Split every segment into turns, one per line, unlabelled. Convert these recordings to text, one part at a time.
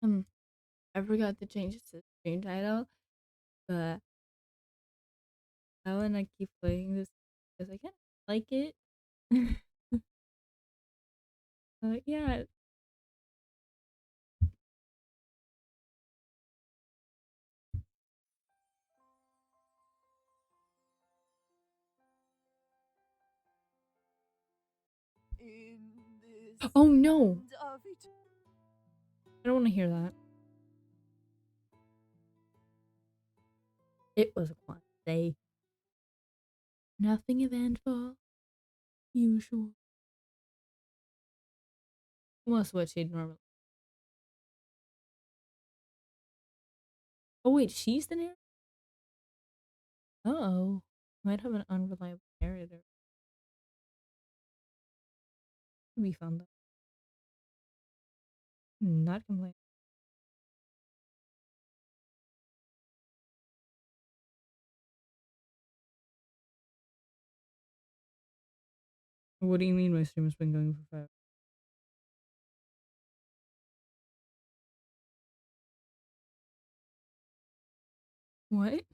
Um, I forgot to change the stream title, but I wanna keep playing this because I kind of like it. Yeah.
In this
Oh no,
land of it.
I don't want to hear that. It was a quiet day. Nothing eventful. Usual. Was what she'd normally. Oh wait, she's the narrator. Oh, might have an unreliable narrator. We found that. Not complaining. What do you mean my stream has been going for 5? What?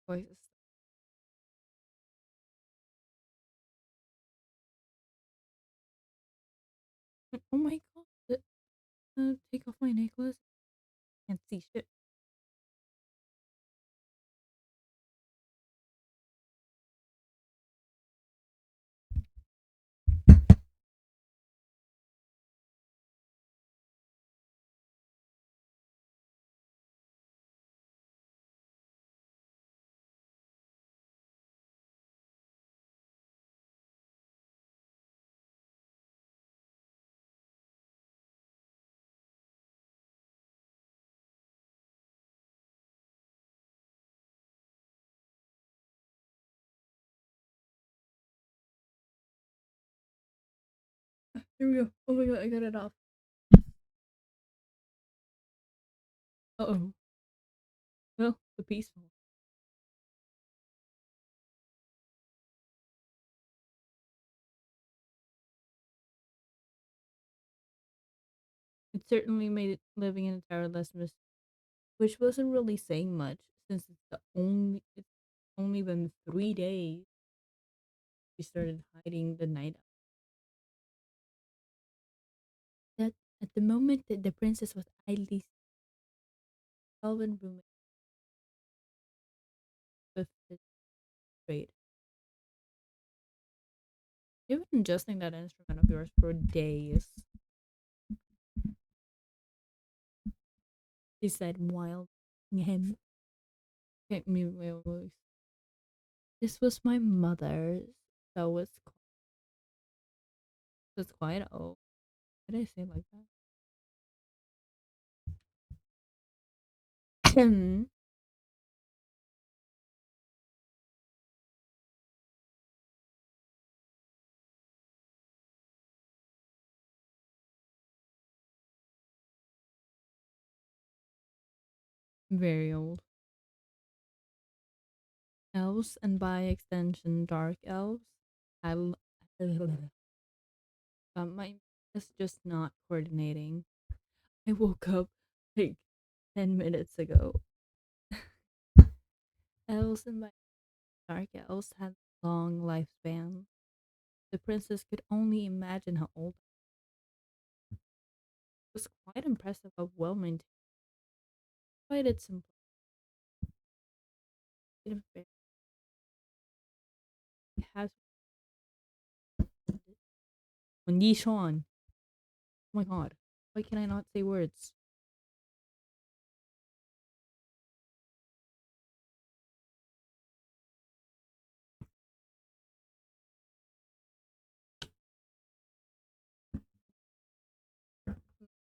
Voices. Oh my god. Take off my necklace. Can't see shit. Here we go. Oh my god, I got it off. Uh oh. Well, the peaceful. It certainly made it living in a tower less mysterious, which wasn't really saying much since it's only been 3 days we started hiding the night. That at the moment that the princess was idly Calvin roommate with the trade. You've been adjusting that instrument of yours for days, she said while him. Okay, mute my voice. This was my mother's, so it's quiet. Oh, did I say it like that? Very old. Elves and by extension dark elves. I l- my is just not coordinating. I woke up like 10 minutes ago. Elves and by dark elves had long lifespan. The princess could only imagine how old. It was quite impressive how well maintained. Quite its simplicity. It has when Yishan. Oh my god. Why can I not say words?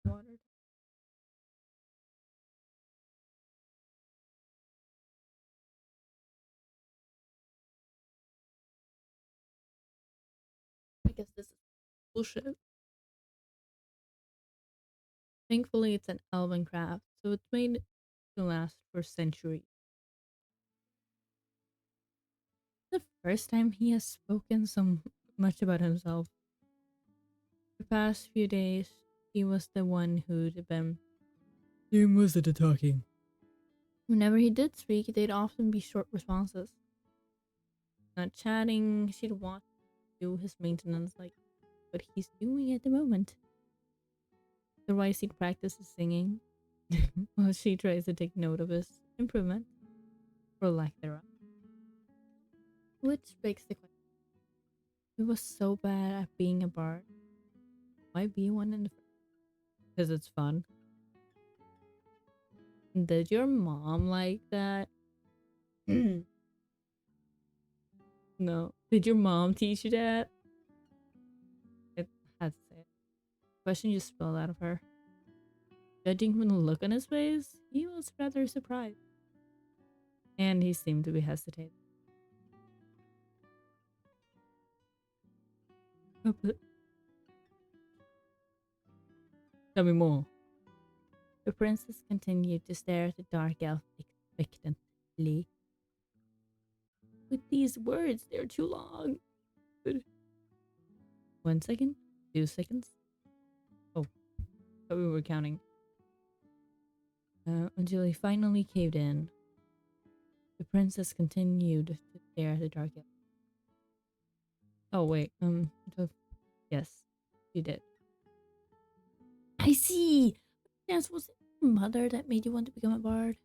Water. I guess this is bullshit. Thankfully, it's an elven craft, so it's made to last for centuries. The first time he has spoken some much about himself. The past few days, he was the one who'd been doing most of the talking. Whenever he did speak, they'd often be short responses. Not chatting, she'd watch him do his maintenance like what he's doing at the moment. Otherwise, he'd practice his singing while she tries to take note of his improvement, or lack thereof. Which begs the question, he was so bad at being a bard. Why be one in the first? Because it's fun. Did your mom like that? No. Did your mom teach you that? It had to say it. Question just spilled out of her. Judging from the look on his face, he was rather surprised. And he seemed to be hesitating. But tell me more. The princess continued to stare at the dark elf expectantly. With these words, they're too long. But 1 second? 2 seconds? Oh, thought we were counting. Until he finally caved in. The princess continued to stare at the dark elf. Oh, wait. Yes, she did. I see! Yes, was it your mother that made you want to become a bard?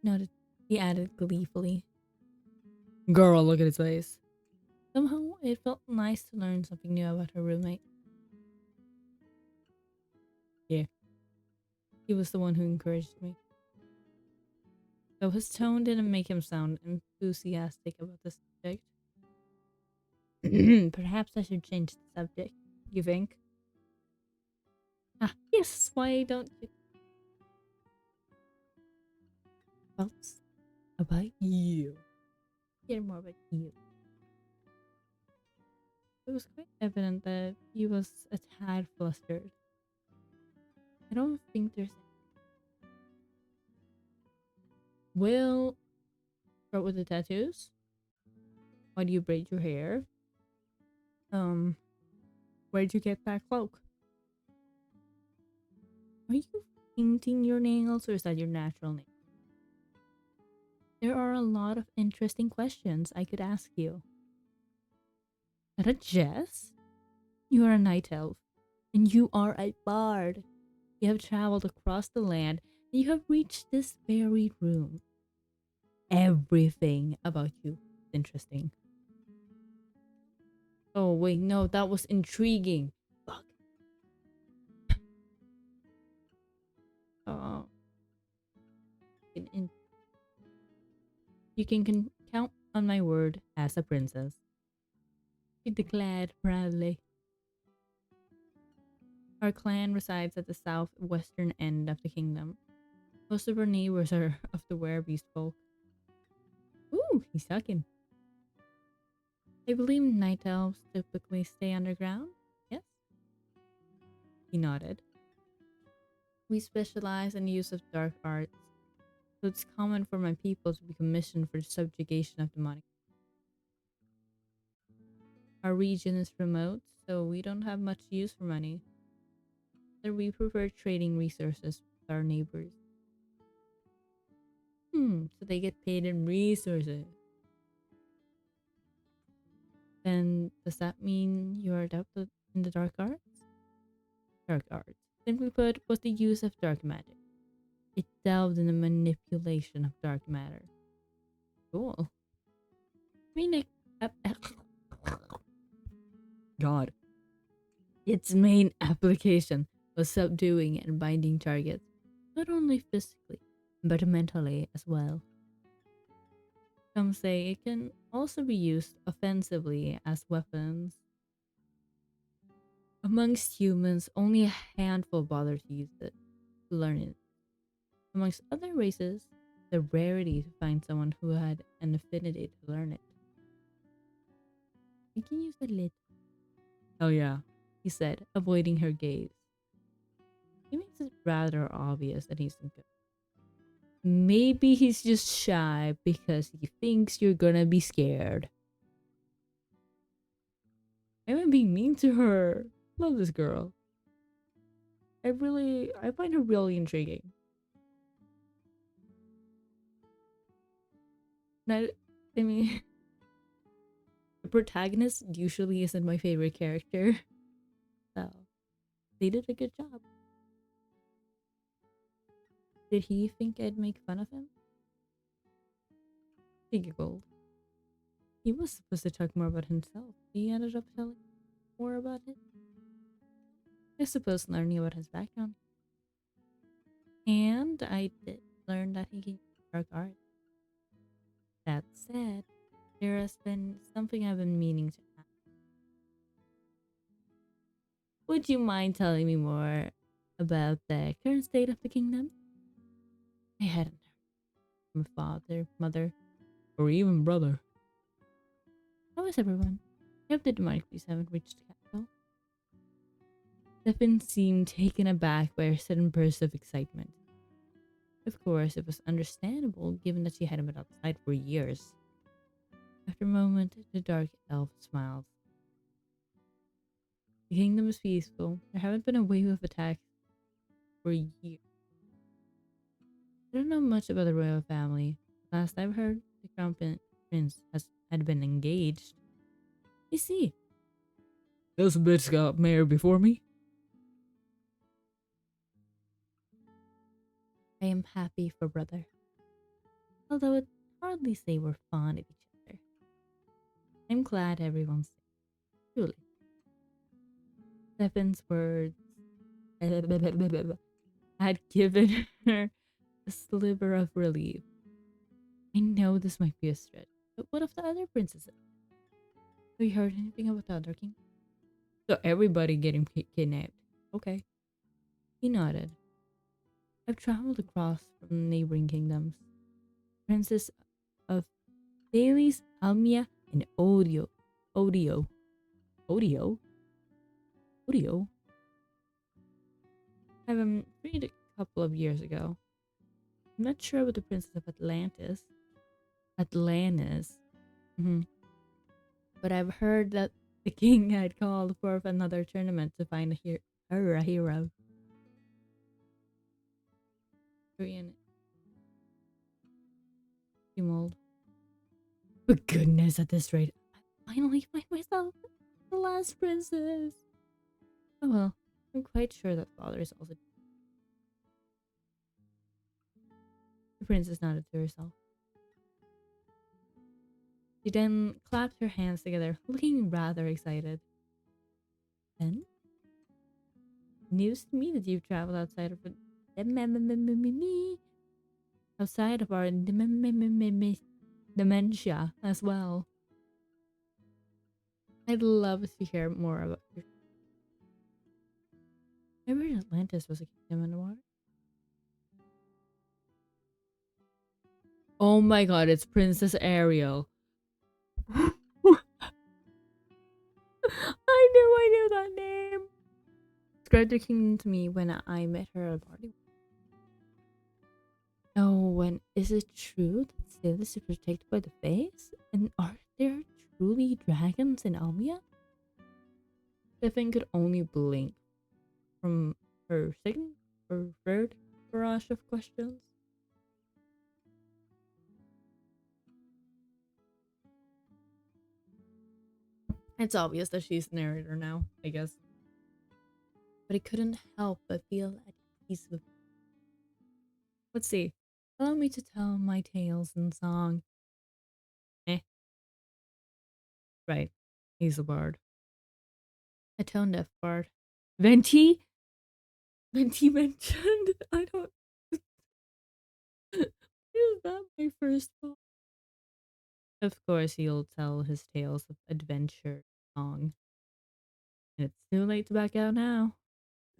Nodded. He added gleefully. Girl, look at his face. Somehow, it felt nice to learn something new about her roommate. Yeah, he was the one who encouraged me. Though his tone didn't make him sound enthusiastic about the subject. Perhaps I should change the subject. You think? Ah, yes, why don't you tell us about you? Hear more about you. It was quite evident that he was a tad flustered. I don't think there's. Well, start with the tattoos. Why do you braid your hair? Um, where'd you get that cloak? Are you painting your nails or is that your natural nail? There are a lot of interesting questions I could ask you. Not a jest? You are a night elf, and you are a bard. You have traveled across the land, and you have reached this very room. Everything about you is interesting. Oh, wait, no, that was intriguing. Fuck. Oh, you can count on my word as a princess, she declared proudly. Our clan resides at the southwestern end of the kingdom. Most of our neighbors are of the werebeast folk. Ooh, he's talking. I believe night elves typically stay underground. Yes? He nodded. We specialize in the use of dark arts, so it's common for my people to be commissioned for the subjugation of demonic. Our region is remote, so we don't have much use for money. So we prefer trading resources with our neighbors. So they get paid in resources. Then does that mean you're adapted in the dark arts? Dark arts. Simply put, was the use of dark magic. It delved in the manipulation of dark matter. Cool. I mean, God. Its main application was subduing and binding targets, not only physically, but mentally as well. Some say it can also be used offensively as weapons. Amongst humans, only a handful bother to use it, to learn it. Amongst other races, the rarity to find someone who had an affinity to learn it. You can use a lid. Oh yeah, he said, avoiding her gaze. He makes it rather obvious that he's good. Maybe he's just shy because he thinks you're gonna be scared. I'm being mean to her. Love this girl. I find her really intriguing. Not, I mean, the protagonist usually isn't my favorite character, so they did a good job. Did he think I'd make fun of him? He giggled. He was supposed to talk more about himself. He ended up telling more about it. I suppose learning about his background. And I did learn that he can dark art. That said, there has been something I've been meaning to ask. Would you mind telling me more about the current state of the kingdom? I hadn't heard from father, mother, or even brother. How is everyone? I hope the demonic beasts haven't reached the capital. Stefan seemed taken aback by her sudden burst of excitement. Of course, it was understandable given that she hadn't been outside for years. After a moment, the dark elf smiled. The kingdom is peaceful. There haven't been a wave of attacks for years. I don't know much about the royal family. Last I've heard, the prince had been engaged. I see. This bitch got married before me. I am happy for brother. Although I'd hardly say we're fond of each other. I'm glad everyone's safe. Truly. Stefan's words had given her a sliver of relief. I know this might be a stretch, but what of the other princesses? Have you heard anything about the other king? So everybody getting kidnapped. Okay. He nodded. I've traveled across from neighboring kingdoms. Princess of Thales, Almia, and Odio. Odio? Odio? I've read a couple of years ago. I'm not sure about the Princess of Atlantis. Atlantis. Mhm. But I've heard that the king had called for another tournament to find a hero. Korean Mold. But goodness, at this rate, I finally find myself the last princess. Oh well, I'm quite sure that father is also. The princess nodded to herself. She then clapped her hands together, looking rather excited. Then, news to me that you've traveled outside of outside of our dementia as well. I'd love to hear more about your. I heard Atlantis was a kingdom in the water. Oh my god, it's Princess Ariel. I knew that name. Described the kingdom to me when I met her at a party. Oh, and is it true that Sailors is protected by the face? And are there truly dragons in Almia? Stefan could only blink from her second or third barrage of questions. It's obvious that she's narrator now, I guess. But I couldn't help but feel at ease with. Let's see. Allow me to tell my tales in song. Eh, right. He's a bard. A tone deaf bard. Venti? Venti mentioned? I don't. Is that my first thought? Of course, he'll tell his tales of adventure song. And it's too late to back out now.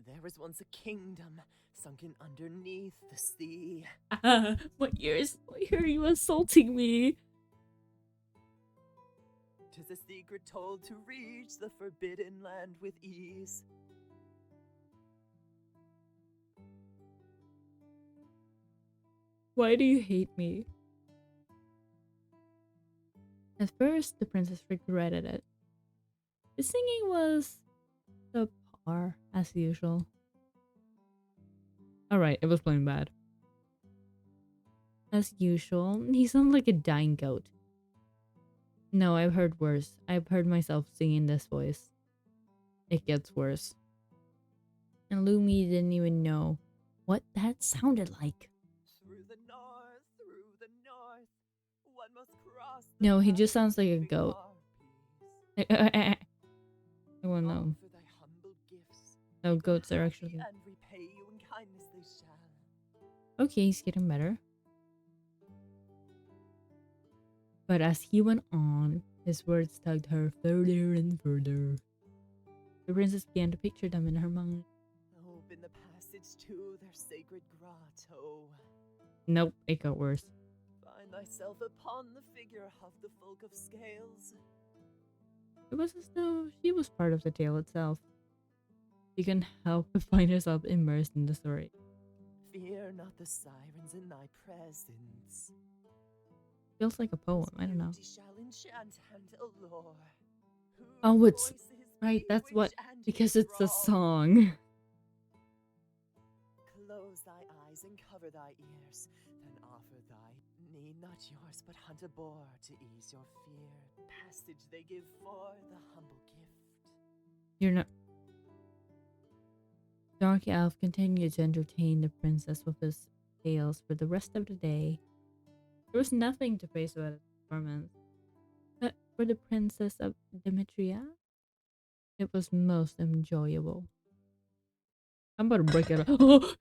There was once a kingdom sunken underneath the sea.
What year are you assaulting me?
'Tis a secret told to reach the forbidden land with ease.
Why do you hate me? At first, the princess regretted it. The singing was subpar, as usual. Alright, it was plain bad. As usual, he sounds like a dying goat. No, I've heard worse. I've heard myself singing this voice. It gets worse. And Lumi didn't even know what that sounded like.
Through the north, one must cross the
No, he just sounds
passage
like a goat.
before peace.
I won't know.
Offer thy humble gifts,
No,
make them
goats are
happy,
actually.
and repay you in kindness they shall.
Okay, he's getting better. But as he went on, his words tugged her further and further. The princess began to picture them in her mind.
Open the passage to their sacred grotto.
Nope, it got worse.
Find thyself upon the figure of the folk of scales.
It was as though she was part of the tale itself. She couldn't help but find herself immersed in the story.
Fear not the sirens in thy presence.
Feels like a poem, I don't know.
Beauty shall enchant and allure.
Oh,
Whose
it's
voices
right, that's what,
bewitch and
because it's a
enthrall.
song.
Close thy eyes and cover thy ears, then offer thy need not yours, but hunt a boar to ease your fear. Passage they give for the humble gift.
You're not. Dark Elf continued to entertain the princess with his tales for the rest of the day. There was nothing to praise about his performance, but for the princess of Demetria, it was most enjoyable. I'm about to break it up. Oh,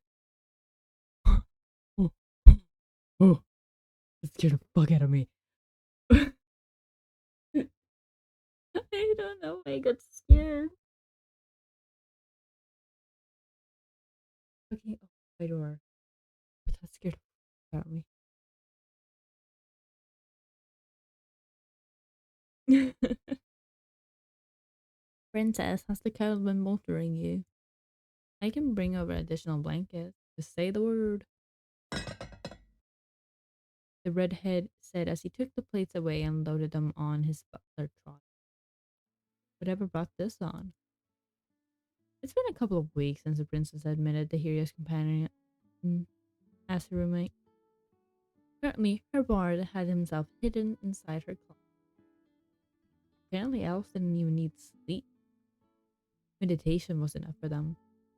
oh, it scared the fuck out of me. I don't know. I got scared. Okay, oh, my door. But that scared the fuck out of me. Princess, has the cat been molting you? I can bring over additional blankets. Just say the word. The redhead said as he took the plates away and loaded them on his butler trot. Whatever brought this on? It's been a couple of weeks since the princess admitted the hero's companion as her roommate. Currently, her bard had himself hidden inside her closet. Apparently, elves didn't even need sleep. Meditation was enough for them.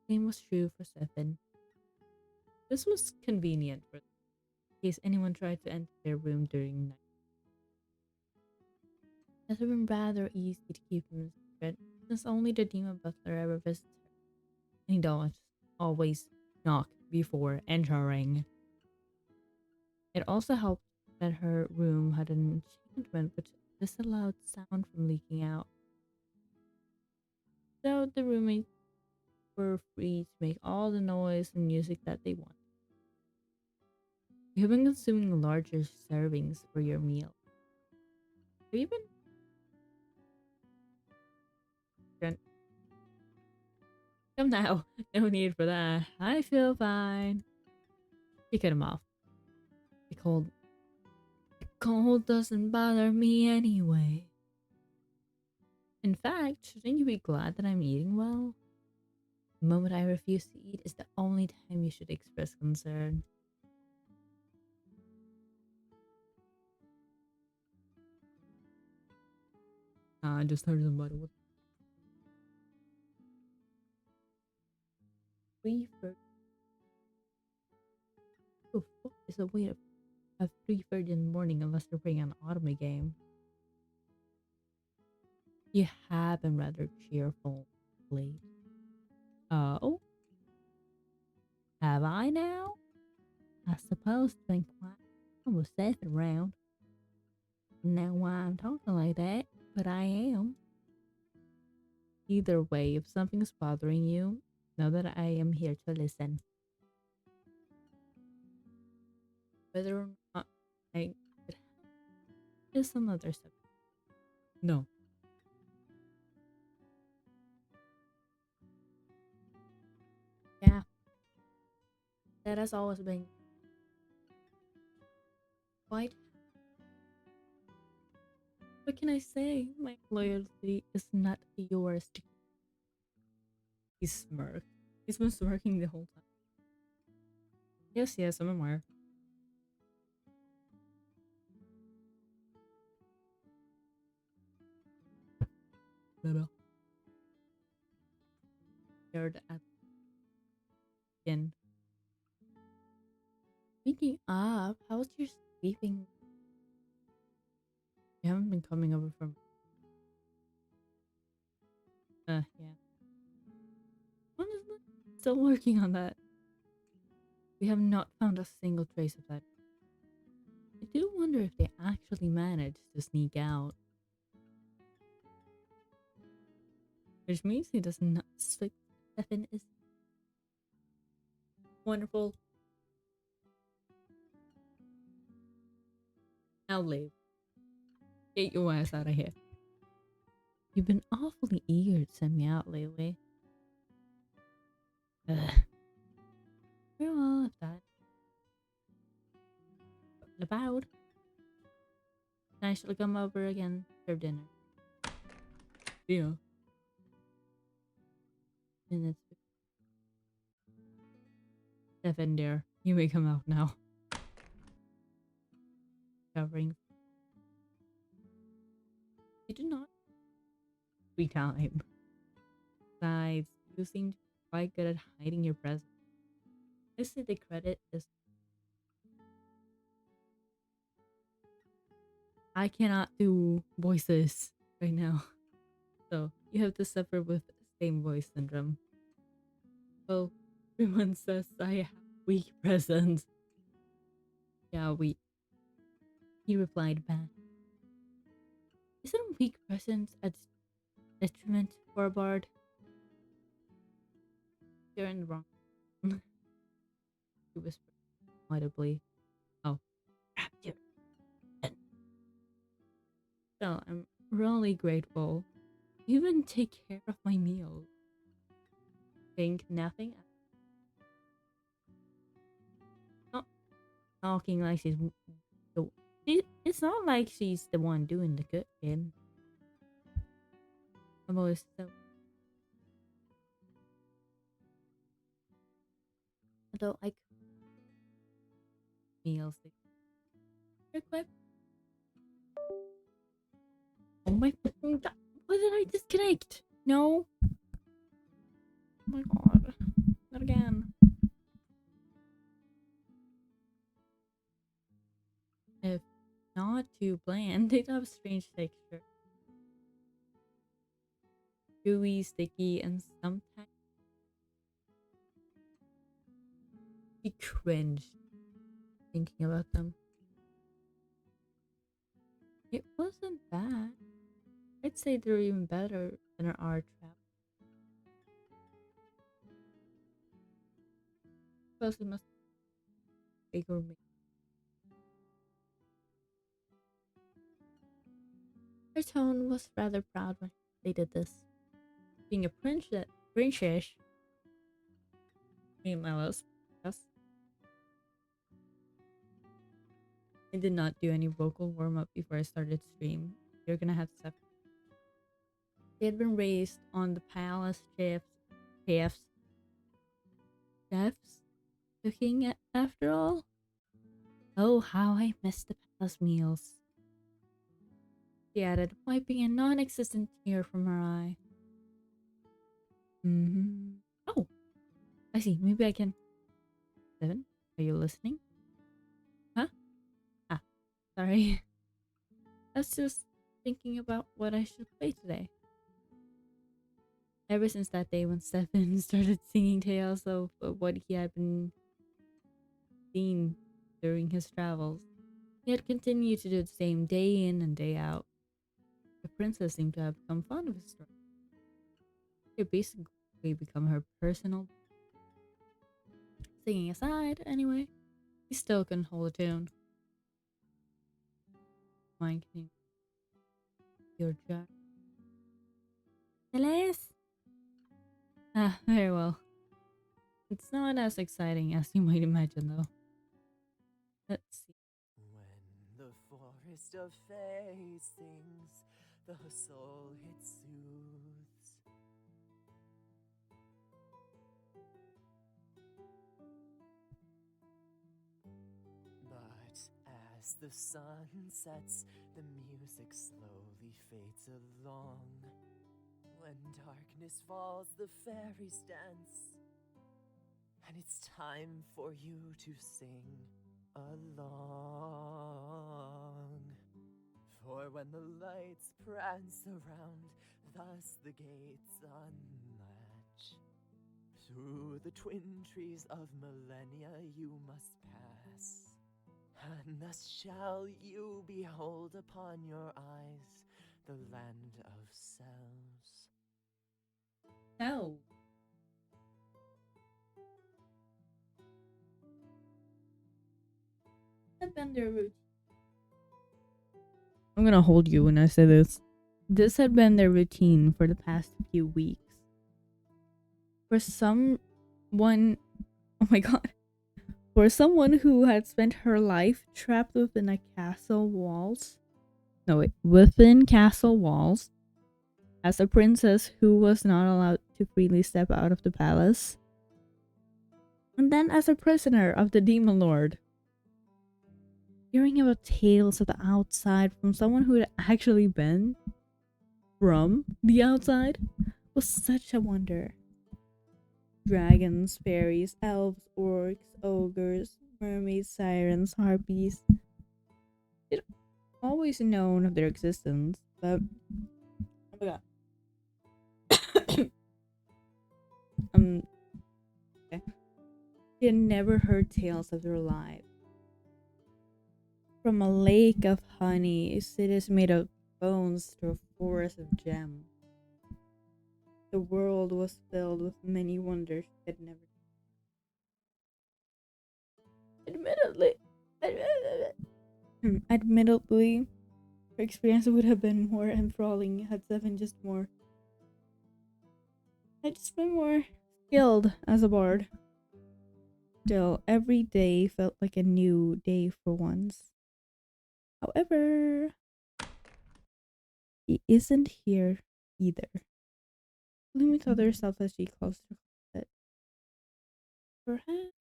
Same was true for Stefan. This was convenient for them, in case anyone tried to enter their room during night. It had been rather easy to keep him a secret, since only the demon butler ever visits her, and he don't always knock before entering. It also helped that her room had an enchantment which disallowed sound from leaking out, so the roommates were free to make all the noise and music that they wanted. You have been consuming larger servings for your meal. Have you been? Come now. No need for that. I feel fine. You cut him off. The cold doesn't bother me anyway. In fact, shouldn't you be glad that I'm eating well? The moment I refuse to eat is the only time you should express concern. I just heard somebody. What three for? Who the fuck is a way at 3:30 in the morning unless you're playing an automate game? You have been rather cheerful late. Oh, have I now? I suppose it's been quiet. I was safe around. Now why I'm talking like that, but I am. Either way, if something is bothering you, know that I am here to listen. Whether or not I could is another subject. No. Yeah, that has always been quite. What can I say? My loyalty is not yours to. He smirked. He's been smirking the whole time. Yes, yes, I'm aware. Little stared at again. Speaking up, how's your sleeping? You haven't been coming over from. Yeah. Honestly, still working on that. We have not found a single trace of that. I do wonder if they actually managed to sneak out, which means he does not sleep. Stefan is wonderful. Now leave. Get your ass out of here. You've been awfully eager to send me out lately. Ugh. Very well, if that about. I shall come over again for dinner. Yeah. Minutes. Stefan, dear, you may come out now. Covering. You do not. Free time. Besides, you seem quite good at hiding your presence. I say the credit is. I cannot do voices right now. So you have to suffer with same voice syndrome. Well, everyone says I have weak presence. Yeah, weak. He replied back. Isn't weak presence a detriment for a bard? You're in the wrong. He whispered audibly. Oh, crap, you're in. So I'm really grateful. You even take care of my meals. Think nothing. Not talking like she's the. It's not like she's the one doing the cooking. I'm always so. Although I cook meals, they're quick. Oh my fucking god! Why did I disconnect? No. Oh my god! Not again. If not too bland, they have a strange texture. Gooey, sticky, and sometimes he cringed thinking about them. It wasn't bad. I'd say they're even better than our art trap. Suppose it must be gourmet. Her tone was rather proud when they did this. Being a princess, me and my last yes, I did not do any vocal warm up before I started stream. You're gonna have to step. They had been raised on the palace chefs, chefs cooking after all. Oh, how I miss the palace meals. She added, wiping a non-existent tear from her eye. Mm-hmm. Oh, I see. Maybe I can. Seven, are you listening? Huh? Ah, sorry. I was just thinking about what I should play today. Ever since that day when Stefan started singing tales of what he had been seeing during his travels, he had continued to do the same day in and day out. The princess seemed to have become fond of his story. He had basically become her personal. Singing aside, anyway, he still couldn't hold a tune. Mind can your jack. Celeste? Ah, very well. It's not as exciting as you might imagine, though. Let's see.
When the crystal face sings, the soul it soothes. But as the sun sets, the music slowly fades along. When darkness falls, the fairies dance, and it's time for you to sing along. For when the lights prance around, thus the gates unlatch, through the twin trees of millennia you must pass, and thus shall you behold upon your eyes the land of cells.
No. Had been their routine. I'm gonna hold you when I say this. This had been their routine for the past few weeks. For someone, oh my god, for someone who had spent her life trapped within a castle walls, no wait, within castle walls, as a princess who was not allowed to freely step out of the palace, and then as a prisoner of the demon lord. Hearing about tales of the outside from someone who had actually been from the outside was such a wonder. Dragons, fairies, elves, orcs, ogres, mermaids, sirens, harpies. She'd always known of their existence, but oh my god. um okay. She had never heard tales of their lives. From a lake of honey, cities made of bones to a forest of gems. The world was filled with many wonders she had never. Admittedly, admittedly, her experience would have been more enthralling had Seven just been more skilled as a bard. Still, every day felt like a new day for once. However, he isn't here either. Lumi told herself as she closed her closet. Perhaps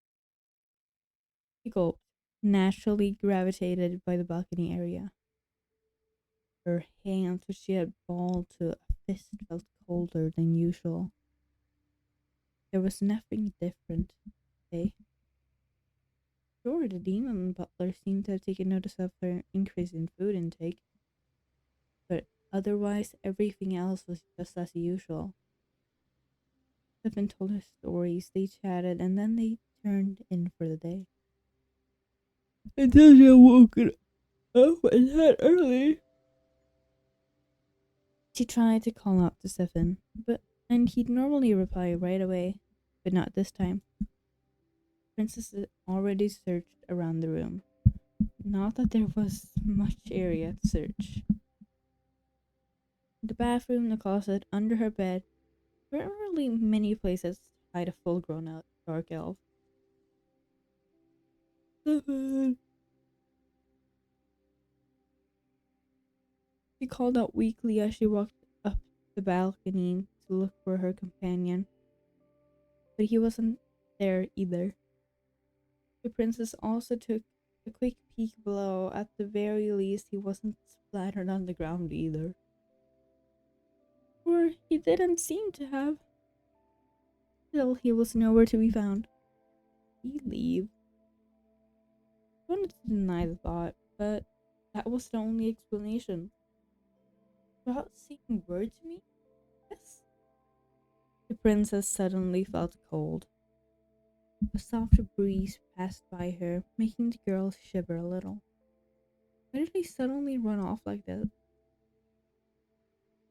she gulped, naturally gravitated by the balcony area. Her hands, which she had balled to a fist, felt colder than usual. There was nothing different today. Sure, the demon butler seemed to have taken notice of her increase in food intake, but otherwise everything else was just as usual. Stefan told her stories, they chatted, and then they turned in for the day. Until she had woken up and had early. She tried to call out to Stefan, and he'd normally reply right away, but not this time. Princess had already searched around the room. Not that there was much area to search. The bathroom, the closet, under her bed. There weren't really many places to hide a full grown out dark elf. Stefan! She called out weakly as she walked up the balcony to look for her companion, but he wasn't there either. The princess also took a quick peek below. At the very least, he wasn't splattered on the ground either. Or he didn't seem to have. Still, he was nowhere to be found. Did he leave? I wanted to deny the thought, but that was the only explanation. Without saying a word to me? Yes. The princess suddenly felt cold. A soft breeze passed by her, making the girl shiver a little. Why did they suddenly run off like that?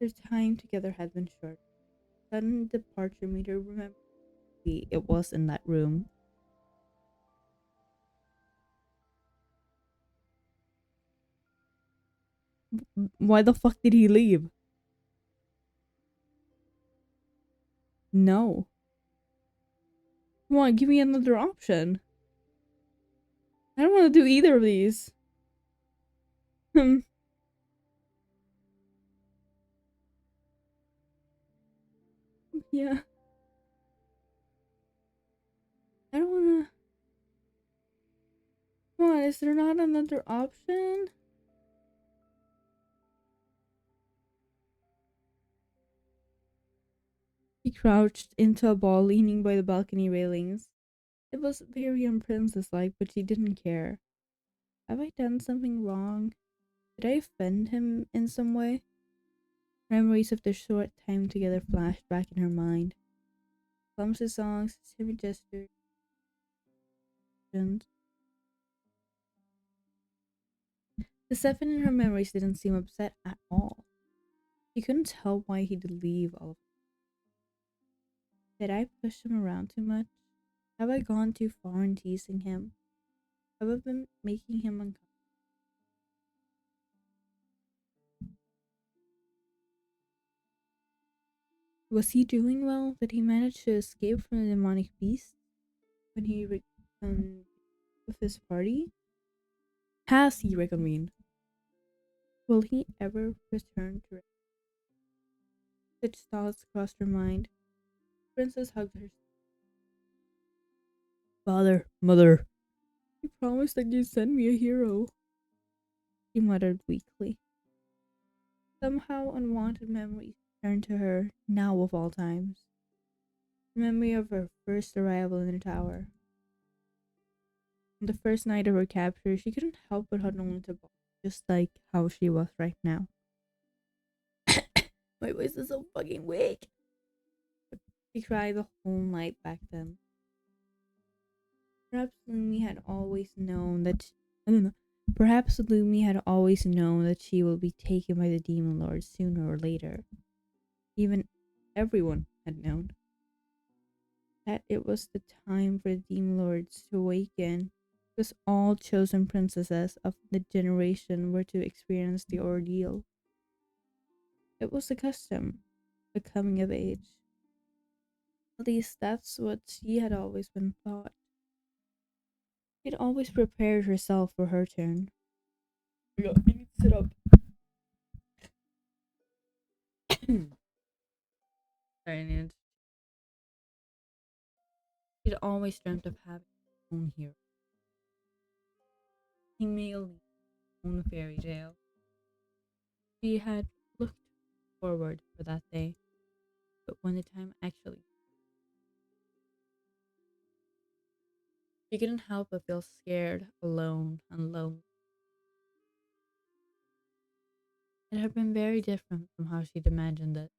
Their time together had been short. Sudden departure made her remember it was in that room. Why the fuck did he leave? No. Come on, give me another option. I don't want to do either of these. Hmm, yeah, I don't wanna. Come on, is there not another option? He crouched into a ball leaning by the balcony railings. It was very unprincess like, but she didn't care. Have I done something wrong? Did I offend him in some way? Memories of their short time together flashed back in her mind. Clumsy songs, silly gestures, and the seven in her memories didn't seem upset at all. She couldn't tell why he'd leave all of it. Did I push him around too much? Have I gone too far in teasing him? Have I been making him uncomfortable? Was he doing well? Did he manage to escape from the demonic beast when he returned with his party? Has he reconvened? Will he ever return to such thoughts crossed her mind? Princess hugged her. Father, mother, you promised that you'd send me a hero, he muttered weakly. Somehow unwanted memories returned to her, now of all times. The memory of her first arrival in the tower. On the first night of her capture, she couldn't help but huddle into Bob, just like how she was right now. My voice is so fucking weak. She cried the whole night back then. Perhaps Lumi had always known that. I don't know. Perhaps Lumi had always known that she will be taken by the demon lord sooner or later. Even everyone had known that it was the time for the demon lords to awaken, because all chosen princesses of the generation were to experience the ordeal. It was the custom, the coming of age. At least that's what she had always been taught. She'd always prepared herself for her turn. Yeah, I need to sit up. Sorry, I needed. She'd always dreamt of having her own hero, female own fairy tale. She had looked forward for that day, but when the time actually, she couldn't help but feel scared, alone, and lonely. It had been very different from how she'd imagined it.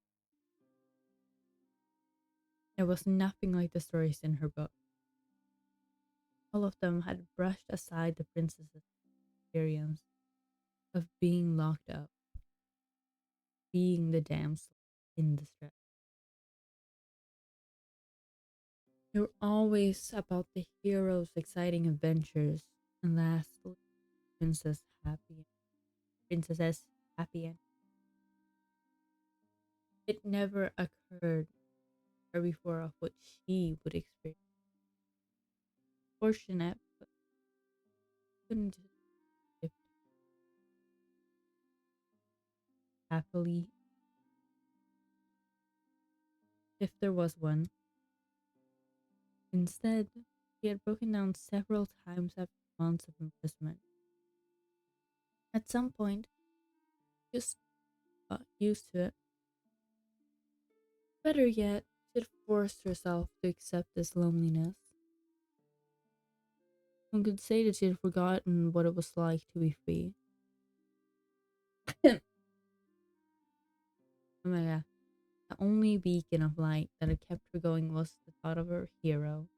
It was nothing like the stories in her book. All of them had brushed aside the princess's experience of being locked up, being the damsel in distress. They were always about the hero's exciting adventures, and lastly, princess happy, princess's happy end. It never occurred to her before of what she would experience. Fortunate, but couldn't just live happily if there was one. Instead, she had broken down several times after months of imprisonment. At some point, just got used to it. Better yet, she had forced herself to accept this loneliness. One could say that she had forgotten what it was like to be free. Oh my god. The only beacon of light that had kept her going was the thought of her hero,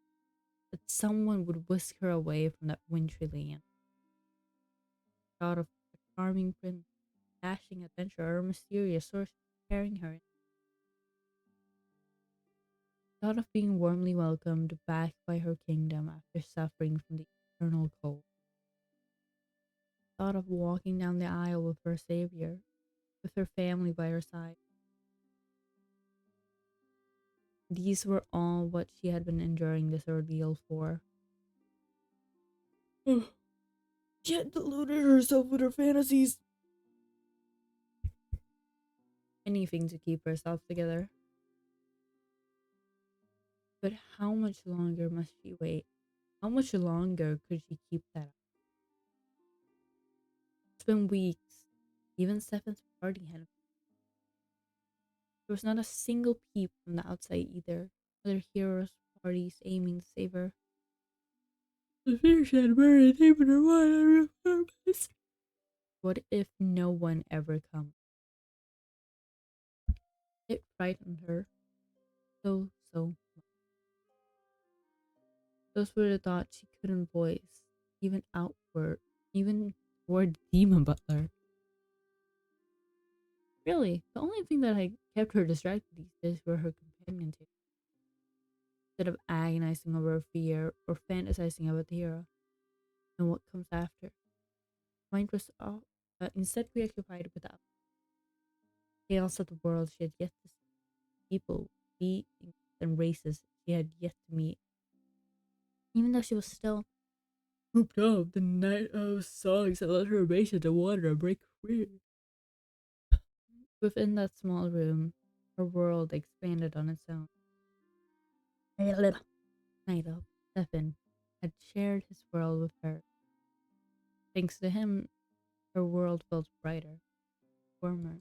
that someone would whisk her away from that wintry land. The thought of a charming prince, dashing adventure, or a mysterious source carrying her. The thought of being warmly welcomed back by her kingdom after suffering from the eternal cold. The thought of walking down the aisle with her savior, with her family by her side. These were all what she had been enduring this ordeal for. She had deluded herself with her fantasies. anything to keep herself together. But how much longer must she wait? How much longer could she keep that up? It's been weeks. Even Stefan's party had. There was not a single peep from the outside either. Other heroes' parties aiming to save her. The fish had buried deep in her mind. What if no one ever comes? It frightened her so. Those were the thoughts she couldn't voice, even outward, even toward Demon Butler. Really, the only thing that had kept her distracted these days were her companion two. Instead of agonizing over her fear or fantasizing about the hero and what comes after, mind was instead preoccupied with the chaos of the world she had yet to see, people, beings, and races she had yet to meet. Even though she was still hooped up the night of songs that let her race into water and break free. Within that small room, her world expanded on its own. Naito, Stefan, had shared his world with her. Thanks to him, her world felt brighter, warmer.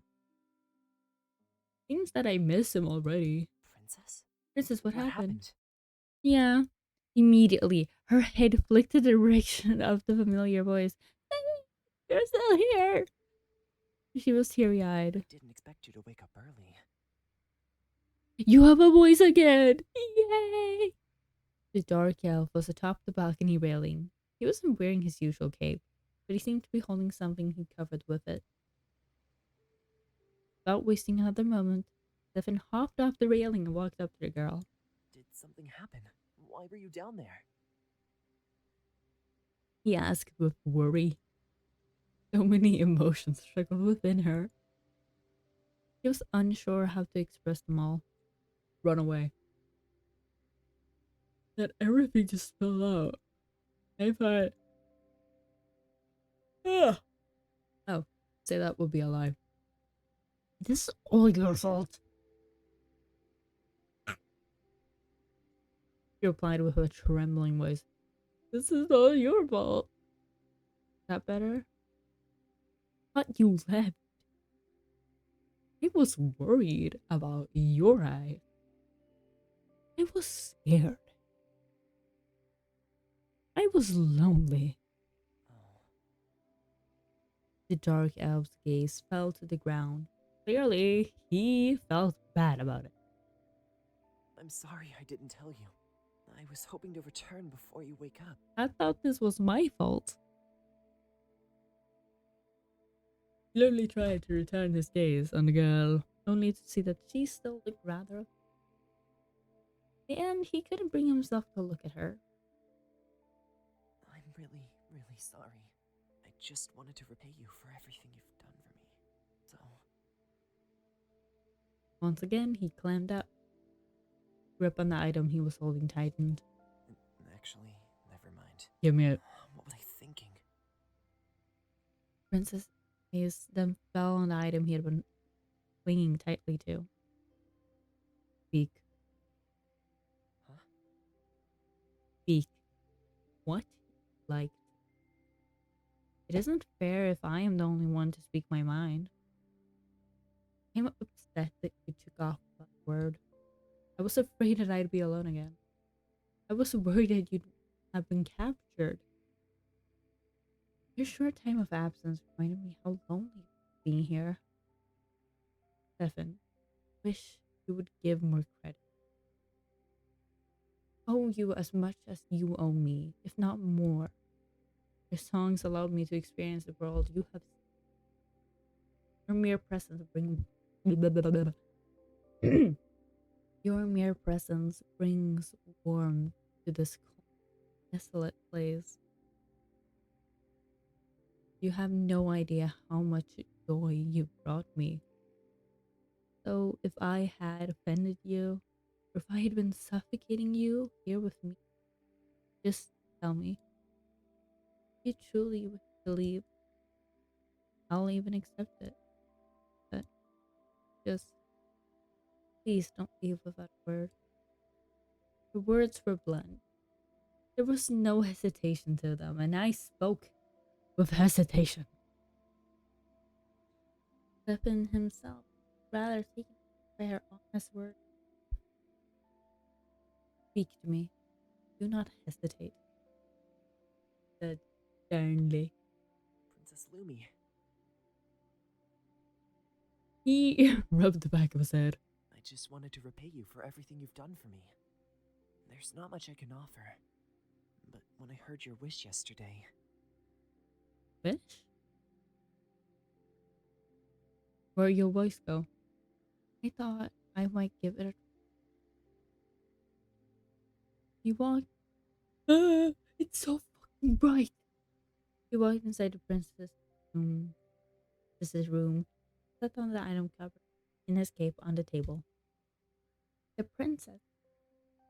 Seems that I miss him already.
Princess?
This is what
What
happened.
happened?
Yeah. Immediately, her head flicked to the direction of the familiar voice. You're still here. She was teary
I
eyed.
didn't expect you to wake up early.
You have a voice again! Yay! The dark elf was atop the balcony railing. He wasn't wearing his usual cape, but he seemed to be holding something he covered with it. Without wasting another moment, Stefan hopped off the railing and walked up to the girl.
Did something happen? Why were you down there?
He asked with worry. So many emotions struggled within her. She was unsure how to express them all. Run away. Let everything just spill out. I thought, ah. Oh, say that would be a lie. This is all your fault. She replied with a trembling voice. This is all your fault. That better? But you left. I was worried about your eyes. I was scared. I was lonely.
Oh,
The dark elf's gaze fell to the ground. Clearly, he felt bad about it.
I'm sorry I didn't tell you. I was hoping to return before you wake up.
I thought this was my fault. Slowly tried to return his gaze on the girl, only to see that she still looked rather. And he couldn't bring himself to look at her.
I'm really sorry. I just wanted to repay you for everything you've done for me. So,
Once again, he clammed up. Grip on the item he was holding tightened.
actually, never mind.
Give me it.
What was I thinking?
Princess' gaze then fell on the item he had been clinging tightly to. Speak.
Huh?
Speak. What? Like, it isn't fair if I am the only one to speak my mind. I'm upset that you took off that word. I was afraid that I'd be alone again. I was worried that you'd have been captured. Your short time of absence reminded me how lonely it was being here. Stefan, wish you would give more credit. Owe you as much as you owe me, if not more. Your songs allowed me to experience the world you have seen. Your mere presence brings your mere presence brings warmth to this cold, desolate place. You have no idea how much joy you brought me. So if I had offended you, or if I had been suffocating you here with me, just tell me. If you truly wish to leave, I'll even accept it. But Just please don't leave without a word. The words were blunt. There was no hesitation to them, and I spoke with hesitation. Pepin himself rather taken prayer on his word. Speak to me. Do not hesitate, said sternly.
Princess Lumi,
He rubbed the back of his head.
I just wanted to repay you for everything you've done for me. There's not much I can offer, but when I heard your wish yesterday,
Wish? Where'd your voice go? I thought I might give it a try. He walked. It's so fucking bright. He walked inside the room. Princess's room, sat on the item cupboard, in his cape on the table. The princess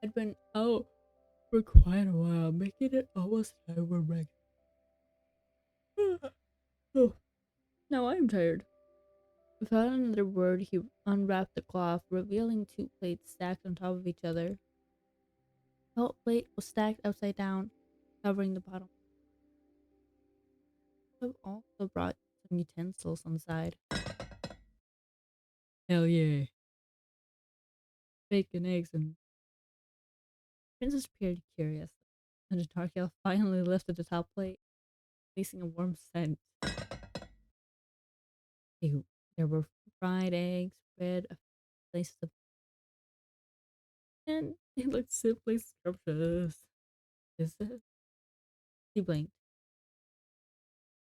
had been out for quite a while, making it almost time for breakfast. Oh, now I'm tired. Without another word, he unwrapped the cloth, revealing two plates stacked on top of each other. The whole plate was stacked upside down, covering the bottom. He also brought some utensils on the side. Hell yeah. Bacon, eggs, and Princess appeared curious, and the dark elf finally lifted the top plate, releasing a warm scent. Ew. There were fried eggs, bread, a few slices of, and they looked simply scrumptious. Is it? He blinked.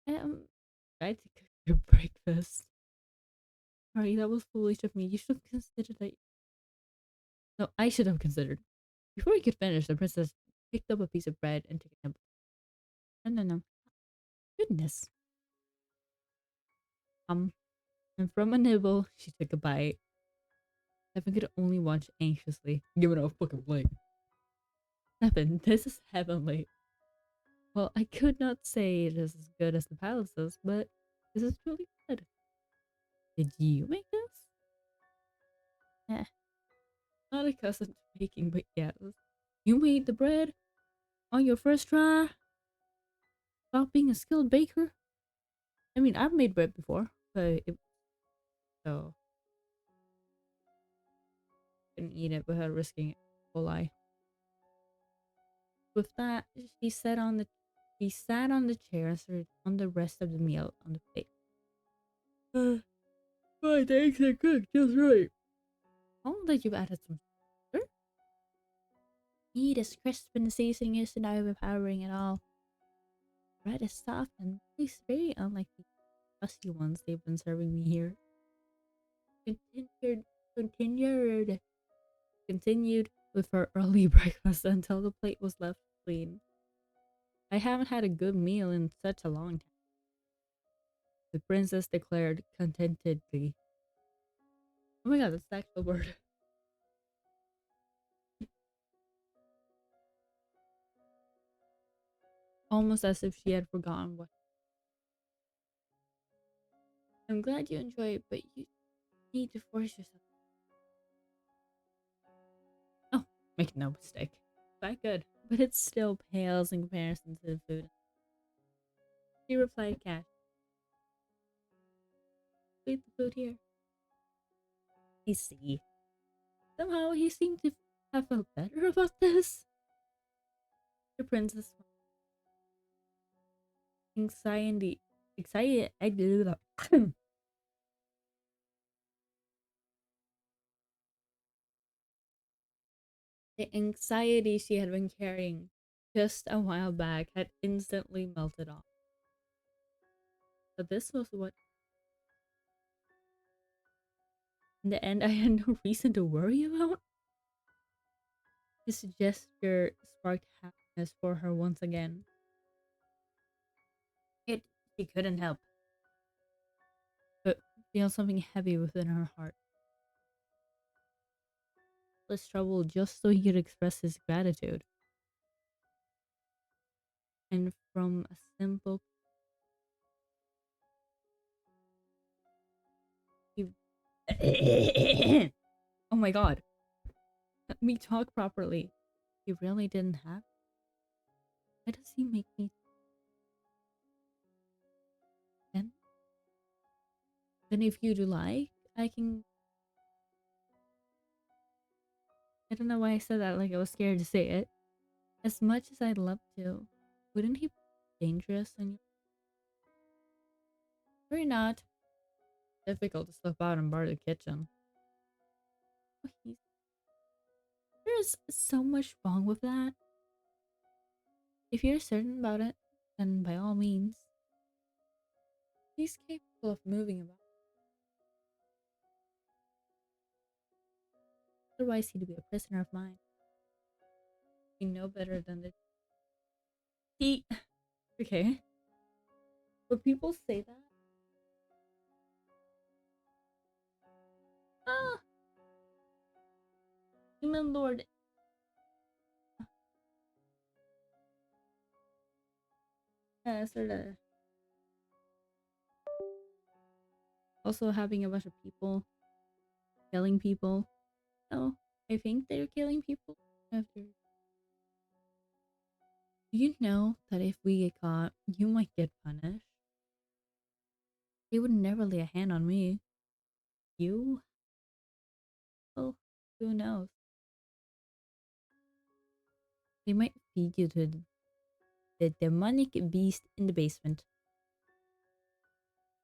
Tried to cook your breakfast. Sorry, that was foolish of me. You should have considered that. No, I should have considered. Before he could finish, the princess picked up a piece of bread and took a nibble. No, no, no. Goodness. And from a nibble, she took a bite. Evan could only watch anxiously. Give it a fucking blink. Evan, this is heavenly. Well, I could not say it is as good as the palaces, but this is truly good. Did you make this? Eh, not accustomed to baking, but yes. You made the bread on your first try without being a skilled baker? I mean, I've made bread before, but it, so couldn't eat it without risking it. Coli. With that, she sat on the chair and started on the rest of the meal on the plate. My eggs are cooked just right. Oh, that you've added some sugar? Meat is crisp and the seasoning isn't overpowering at all. Bread is soft and tastes very unlike the crusty ones they've been serving me here. Continued, continued, continued with her early breakfast until the plate was left clean. I haven't had a good meal in such a long time, the princess declared contentedly. Oh my god, that's the actual word. Almost as if she had forgotten what. I'm glad you enjoy it, but you need to force yourself. Oh, make no mistake. Quite good, but it still pales in comparison to the food. She replied casually. Eat the food here. I see. Somehow he seemed to have felt better about this. The princess anxiety excited the anxiety she had been carrying just a while back had instantly melted off. But this was what in the end I had no reason to worry about. His gesture sparked happiness for her once again. It she couldn't help but feel something heavy within her heart. Less trouble just so he could express his gratitude. And from a simple he Oh my god. Let me talk properly. He really didn't have. Why does he make me then? Then if you'd like, I can. I don't know why I said that like I was scared to say it. As much as I'd love to, wouldn't he be dangerous and you? Or not? Difficult to slip out and bar the kitchen. Oh, there's so much wrong with that. If you're certain about it, then by all means, he's capable of moving about. Otherwise, he'd be a prisoner of mine. You know better than the he. Okay, but people say that. Ah, human lord. Sort of. Also having a bunch of people killing people. No, I think they're killing people. After, do you know that if we get caught, you might get punished? They would never lay a hand on me. You? Well, who knows? They might feed you to the demonic beast in the basement.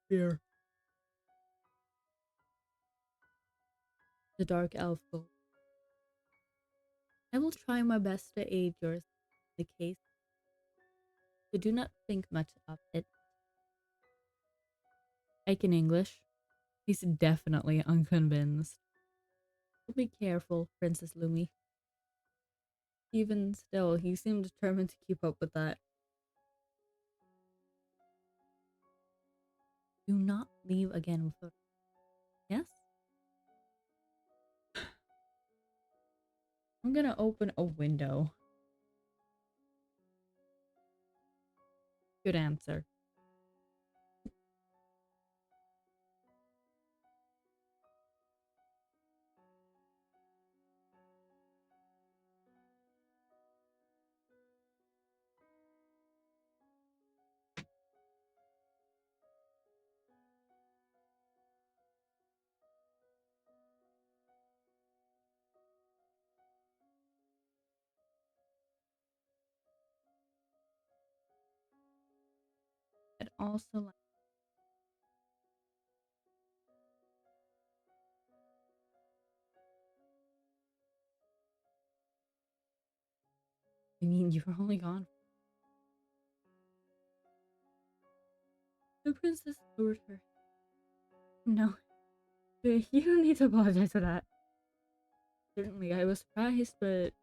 Fear. The dark elf gold. I will try my best to aid yours in the case, but do not think much of it. Like in English, he's definitely unconvinced. Be careful, Princess Lumi. Even still, he seemed determined to keep up with that. Do not leave again without. Yes? I'm gonna open a window. Good answer. I'd also like. I mean, you were only gone. The princess lowered her. No, you don't need to apologize for that. Certainly, I was surprised, but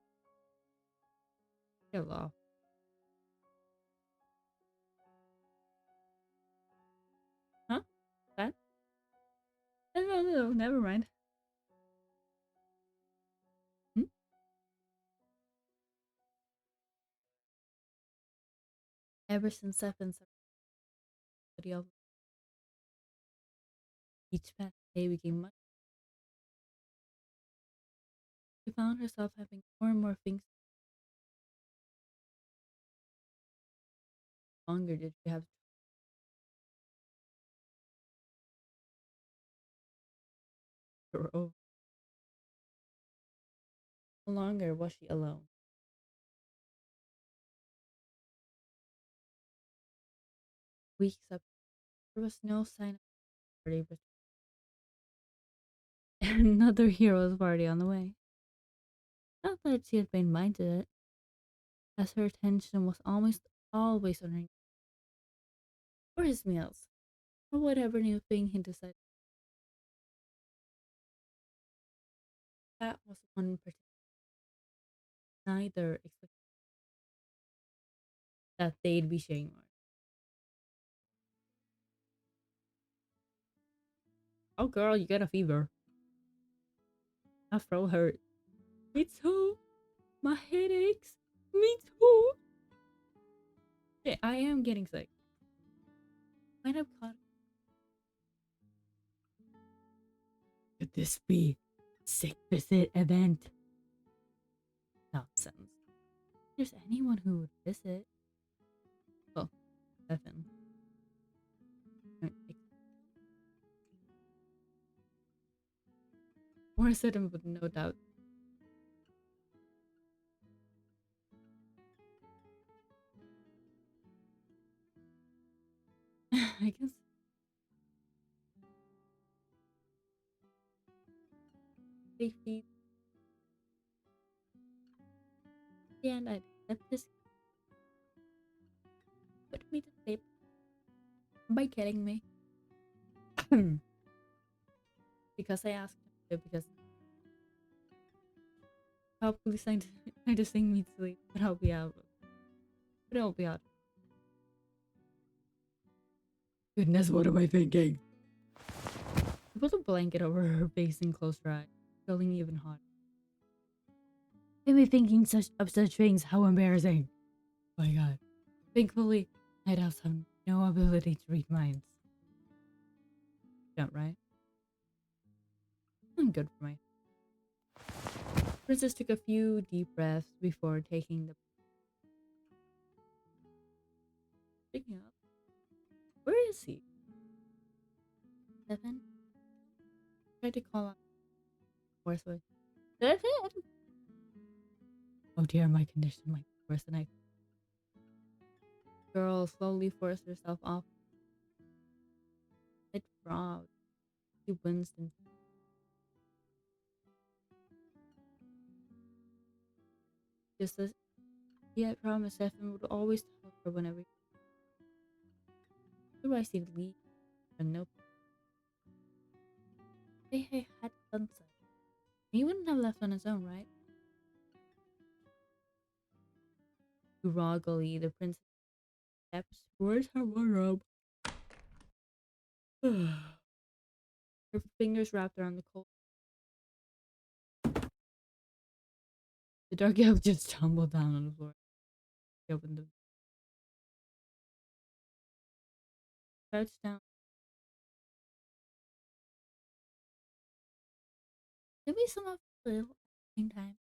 get off. Huh? That? No, never mind. Hmm? Ever since I've been somebody else, each past day became much. She found herself having more and more things. Longer did she have to grow? No longer was she alone. Weeks up, there was no sign of party, but another hero's party on the way. Not that she had been minded it, as her attention was almost always on her or his meals, or whatever new thing he decided. That was one particular. Neither expected that they'd be sharing more. Oh, girl, you got a fever. My throat hurt. Me too. My head aches. Me too. Yeah, I am getting sick. Might have caught. Could this be sick visit event? Nonsense. If there's anyone who would visit. Well, Stefan. Or said him with no doubt. I guess safety. And I'd accept this. Put me to sleep. By kidding me. Because I asked him to, because probably trying to sing me to sleep, but I'll be out. But I'll be out. Goodness, what am I thinking? I put a blanket over her face and closed her eyes, feeling even hotter. Maybe thinking of such things, how embarrassing. Oh my god. Thankfully, I'd have no ability to read minds. Don't, right? I'm good for my. Princess took a few deep breaths before taking the. Picking up. Where is he? Stefan? Tried to call out hoarse voice. Stefan! Oh dear, my condition might be worse than I. Girl slowly forced herself off. It throbbed. She winced and just as he had promised, Stefan would always tell her whenever. Otherwise, he'd leave and no. They had sunset. He wouldn't have left on his own, right? Groggily, the princess steps towards her wardrobe. Her fingers wrapped around the cold. The dark elf just tumbled down on the floor. She opened the crouched down. Did we somehow feel at the same time?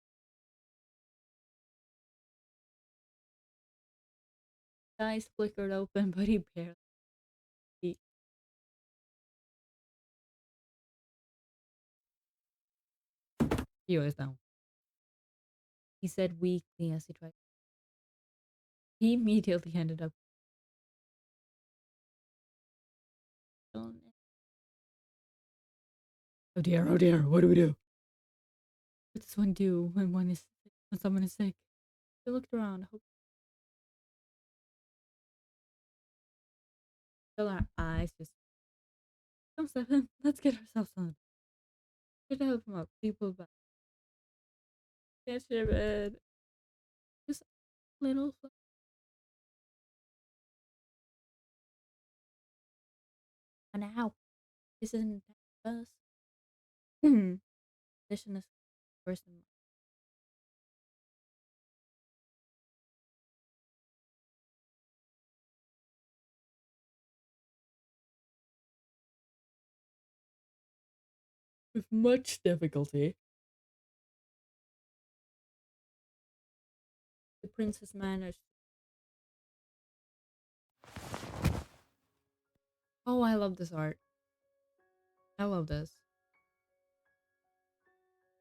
His eyes flickered open, but he barely. He was down. He said weakly as he tried. He immediately ended up. Oh dear, what do we do? What does one do when someone is sick? She looked around, hoping till her eyes just. Come, Stefan, let's get ourselves on. Try to help him up. People back. Get your bed. Just a little. And now, this isn't us. Addition is person. With much difficulty, the princess managed. Oh, I love this art. I love this.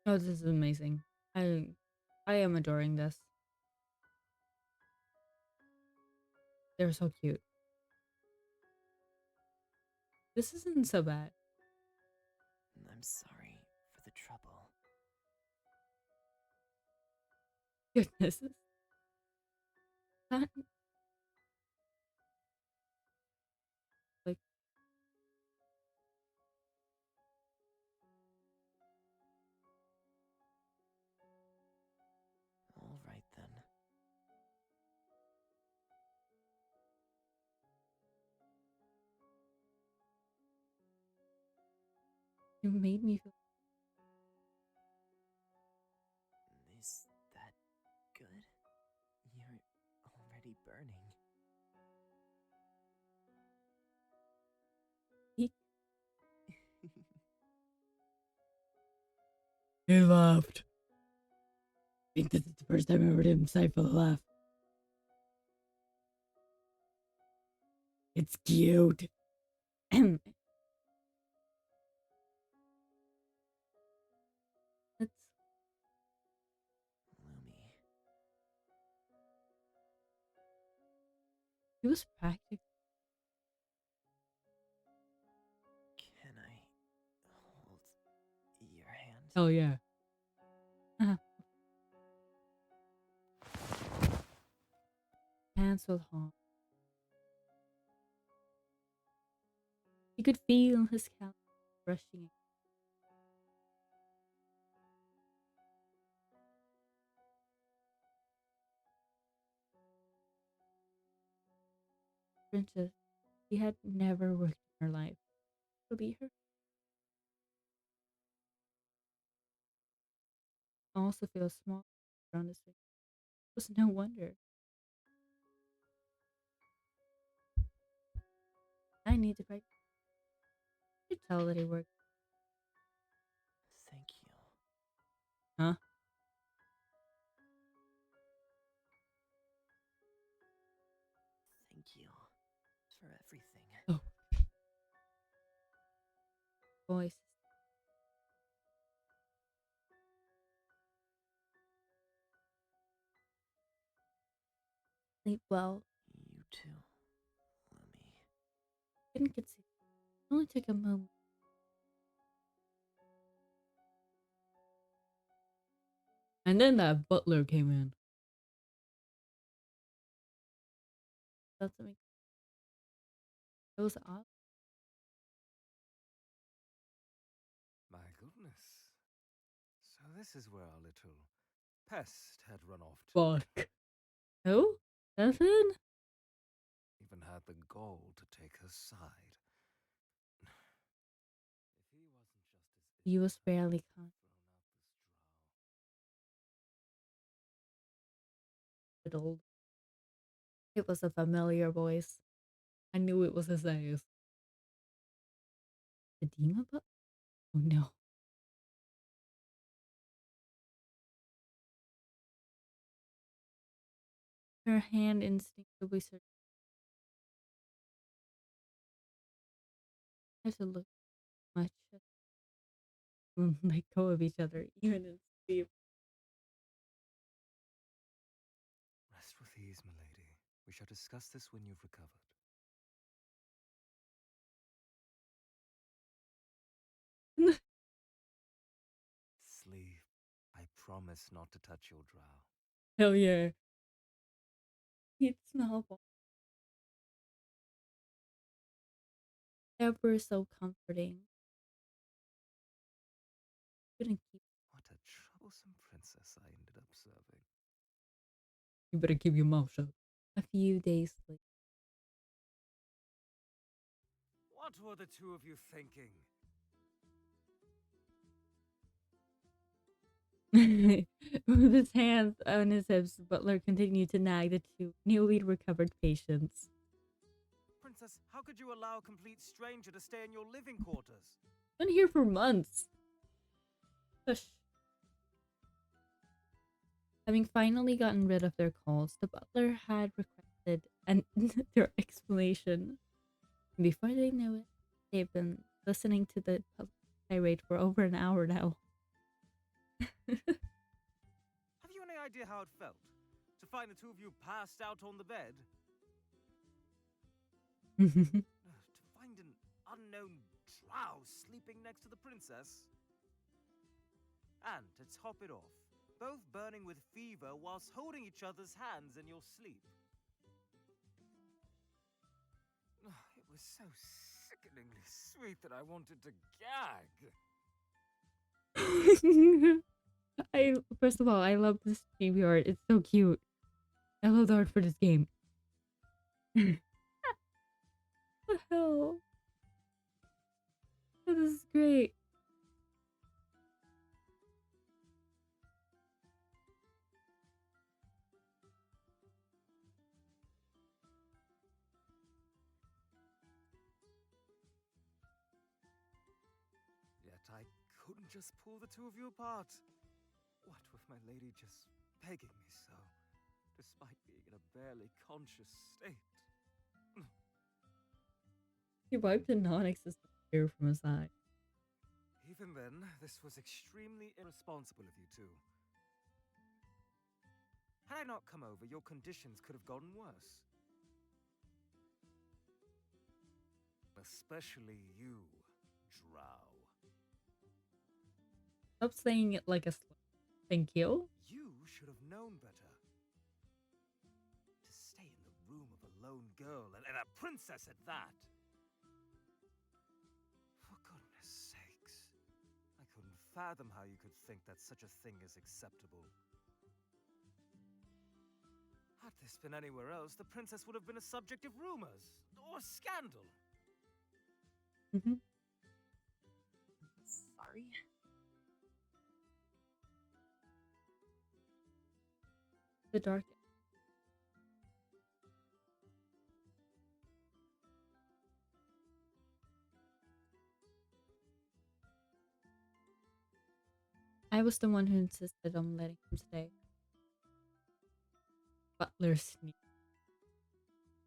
Oh, this is amazing. I am adoring this. They're so cute. This isn't so bad.
I'm sorry for the trouble.
Goodness. That, like,
All right then.
it made me feel.
Is that good? You're already burning.
He laughed. I think this is the first time I heard him stifle a laugh. It's cute. That's
Lumi,
He was practical.
can I hold your hand?
Oh yeah. Uh, Cancelled home. You could feel his calendar brushing. Princess. She had never worked in her life. Believe her. Also feels small around his face. It was no wonder. I need to practice. You could tell that he worked.
Thank you.
Huh?
Thank you for everything.
Oh, voice. Sleep well.
You too, Lumi.
Didn't get sick. It only took a moment. And then that butler came in. That's something. It was odd.
My goodness. So this is where our little pest had run off to.
Fuck. Who? Ethan?
Even had the gall to take her side. If he wasn't just as
He was
idiotic
barely
as
conscious.
thrown out this
Old. It was a familiar voice. I knew it was his eyes. The demon butler? Oh no. Her hand instinctively searched. I have to look much and let go of each other, even in sleep.
Rest with ease, milady. We shall discuss this when you've recovered. Sleep. I promise not to touch your drow.
Hell yeah. He'd smell bad. Ever so comforting. Couldn't keep.
What a troublesome princess I ended up serving.
You better keep your mouth shut. A few days
What were the two of you thinking?
later. With his hands on his hips, Butler continued to nag the two newly recovered patients.
Princess, how could you allow a complete stranger to stay in your living quarters?
Been here for months. Hush. Having finally gotten rid of their calls, the butler had requested their explanation. Before they knew it, they've been listening to the tirade for over an hour now.
Have you any idea how it felt? To find the two of you passed out on the bed? To find an unknown drow sleeping next to the princess? And to top it off, both burning with fever whilst holding each other's hands in your sleep. It was so sickeningly sweet that I wanted to gag.
I first of all, I love this chibi art. It's so cute. I love the art for this game. What the hell? Oh, this is great.
Yet I couldn't just pull the two of you apart. What with my lady just begging me so, despite being in a barely conscious state?
He wiped a non-existent tear from his eye.
Even then, this was extremely irresponsible of you two. Had I not come over, your conditions could have gotten worse. Especially you, Drow.
Stop saying it like a slut. Thank you.
You should have known better. To stay in the room of a lone girl and a princess at that. For goodness sakes. I couldn't fathom how you could think that such a thing is acceptable. Had this been anywhere else, the princess would have been a subject of rumors or scandal.
Mm-hmm.
Sorry.
The dark. I was the one who insisted on letting him stay. Butler sneaked.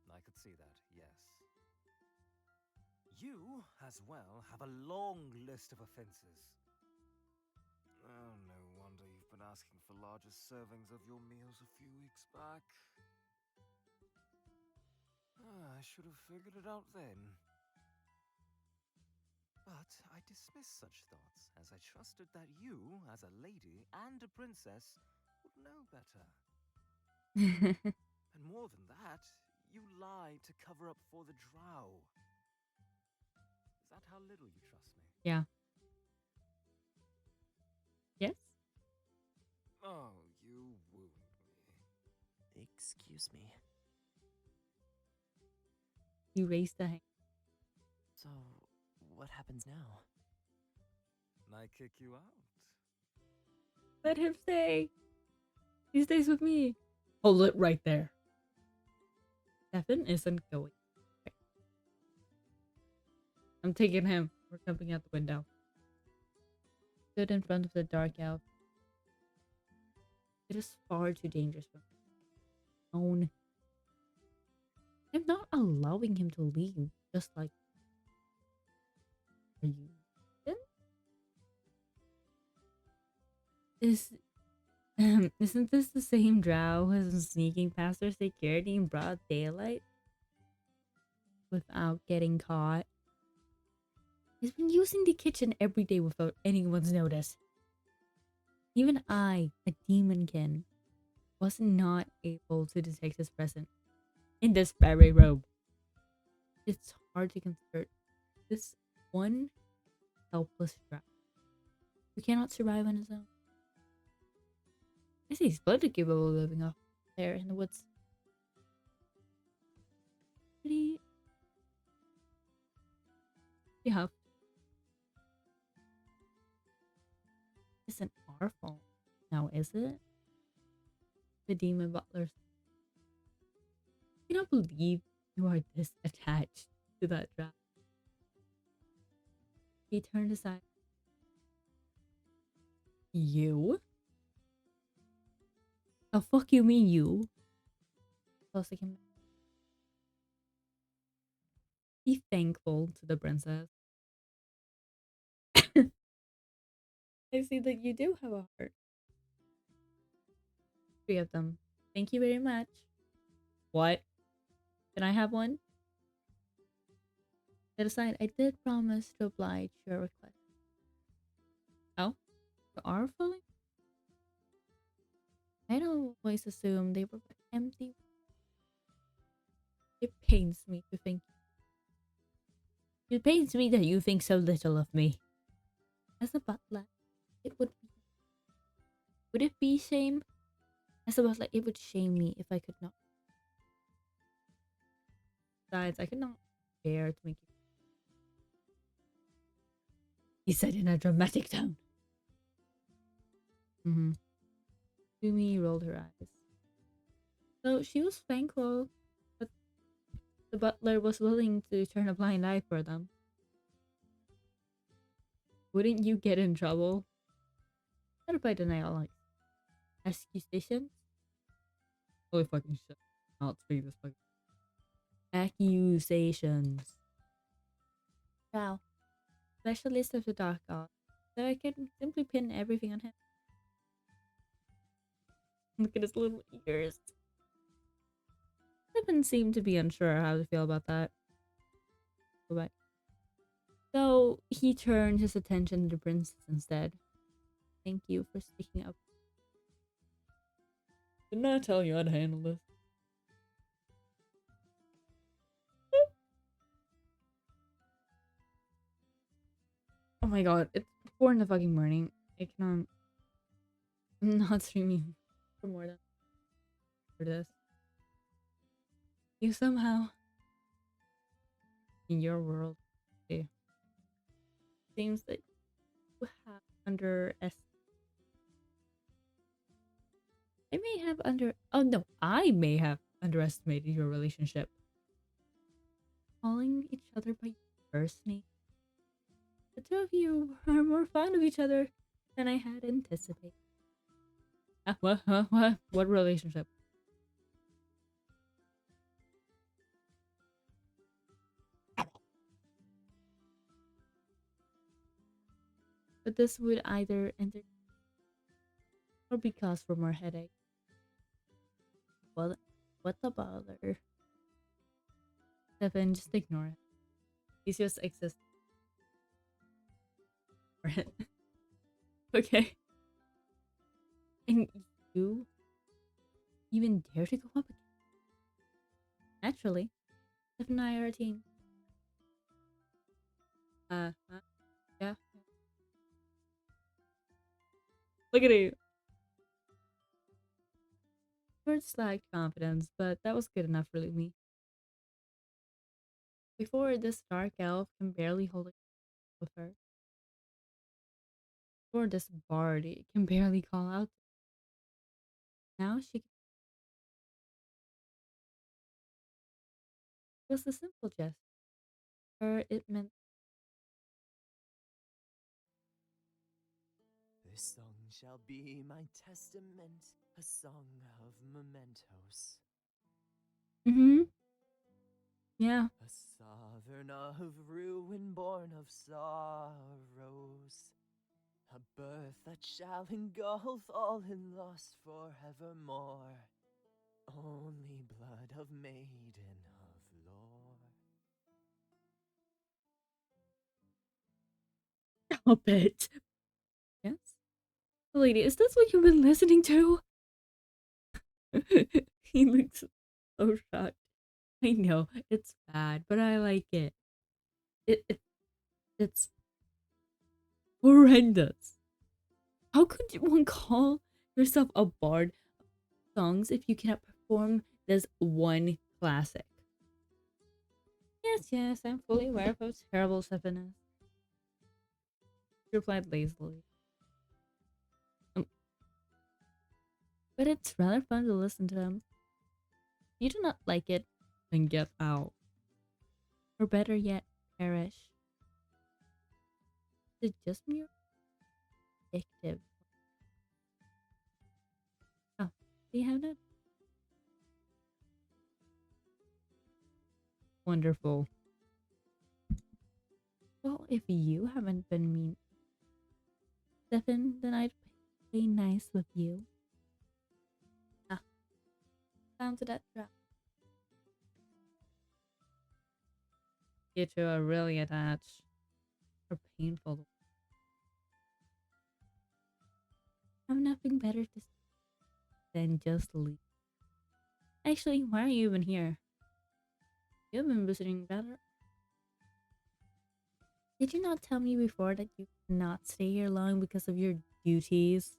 I could see that, yes. You, as well, have a long list of offenses. Oh, no wonder you've been asking for larger servings of your meals a few weeks back. I should have figured it out then. But I dismissed such thoughts, as I trusted that you, as a lady and a princess, would know better. And more than that, you lie to cover up for the Drow. Is that how little you trust me?
Yeah. Yes?
Oh, you wound me.
Excuse me.
You raised a hand.
So, what happens now?
I kick you out.
Let him stay. He stays with me. Hold it right there. Stefan isn't going. Okay. I'm taking him. We're jumping out the window. Stood in front of the dark elf. It is far too dangerous for me. Own. I'm not allowing him to leave. Just like. Are you? Is isn't this the same drow who has been sneaking past their security in broad daylight without getting caught? He's been using the kitchen every day without anyone's notice. Even I, a demonkin, was not able to detect his presence in this very robe. It's hard to consider this one helpless drow who cannot survive on his own. I say he's bloody capable of living off there in the woods. Pretty. Yeah. Isn't our fault now, is it? The demon butler. I cannot believe you are this attached to that drow. He turned aside. You? The fuck you mean you? Close again. Be thankful to the princess. I see that you do have a heart. 3 of them. Thank you very much. What? Can I have one? Set aside, I did promise to oblige your request. Oh? You are fully? I don't always assume they were empty. It pains me to think. It pains me that you think so little of me. As a butler, it would be. Would it be shame? As a butler, it would shame me if I could not. Besides, I could not bear to make you. He said in a dramatic tone. Sumi rolled her eyes. So she was thankful, but the butler was willing to turn a blind eye for them. Wouldn't you get in trouble? What if I deny all like accusations? Holy fucking shit. I'll speak this fucking accusations. Wow. Specialist of the dark art. So I can simply pin everything on him. Look at his little ears. Pippin seemed to be unsure how to feel about that. But so he turned his attention to the princess instead. Thank you for speaking up. Didn't I tell you how to handle this? Oh my god, it's 4 in the fucking morning. I cannot. I'm not streaming for more than for this. You somehow, in your world, it seems that you have underestimated. I may have under. Oh no, I may have underestimated your relationship. Calling each other by your first name. The two of you are more fond of each other than I had anticipated. What? What? What relationship? But this would either enter or be cause for more headache. Well, what the bother? Stefan, just ignore it. He's just existing for it. Okay. And you even dare to go up again? Naturally, Stefan and I are a team. Huh? Yeah. Look at you. Words lacked confidence, but that was good enough for me. Before this dark elf can barely hold a with her. Before this bard can barely call out. Now she was a simple gesture. For it meant
This song shall be my testament, a song of mementos.
mm-hmm. Yeah.
A sovereign of ruin, born of sorrows. A birth that shall engulf all in lost forevermore. Only blood of maiden of lore.
Stop it. Yes? Lady, is this what you've been listening to? He looks so shocked. I know, it's bad, but I like it. It's horrendous. How could one call yourself a bard of songs if you cannot perform this one classic? Yes, yes, I'm fully aware of how terrible Stefan is. She replied lazily. Um, but it's rather fun to listen to him. If you do not like it, then get out. Or better yet, perish. It's just mere addictive. Oh, do you have that? Wonderful. Well, if you haven't been mean, Stefan, then I'd play nice with you. Ah, down to that trap. You two are really attached. Or painful. I have nothing better to say than just leave. Actually, why are you even here? You've been visiting better. Did you not tell me before that you cannot stay here long because of your duties?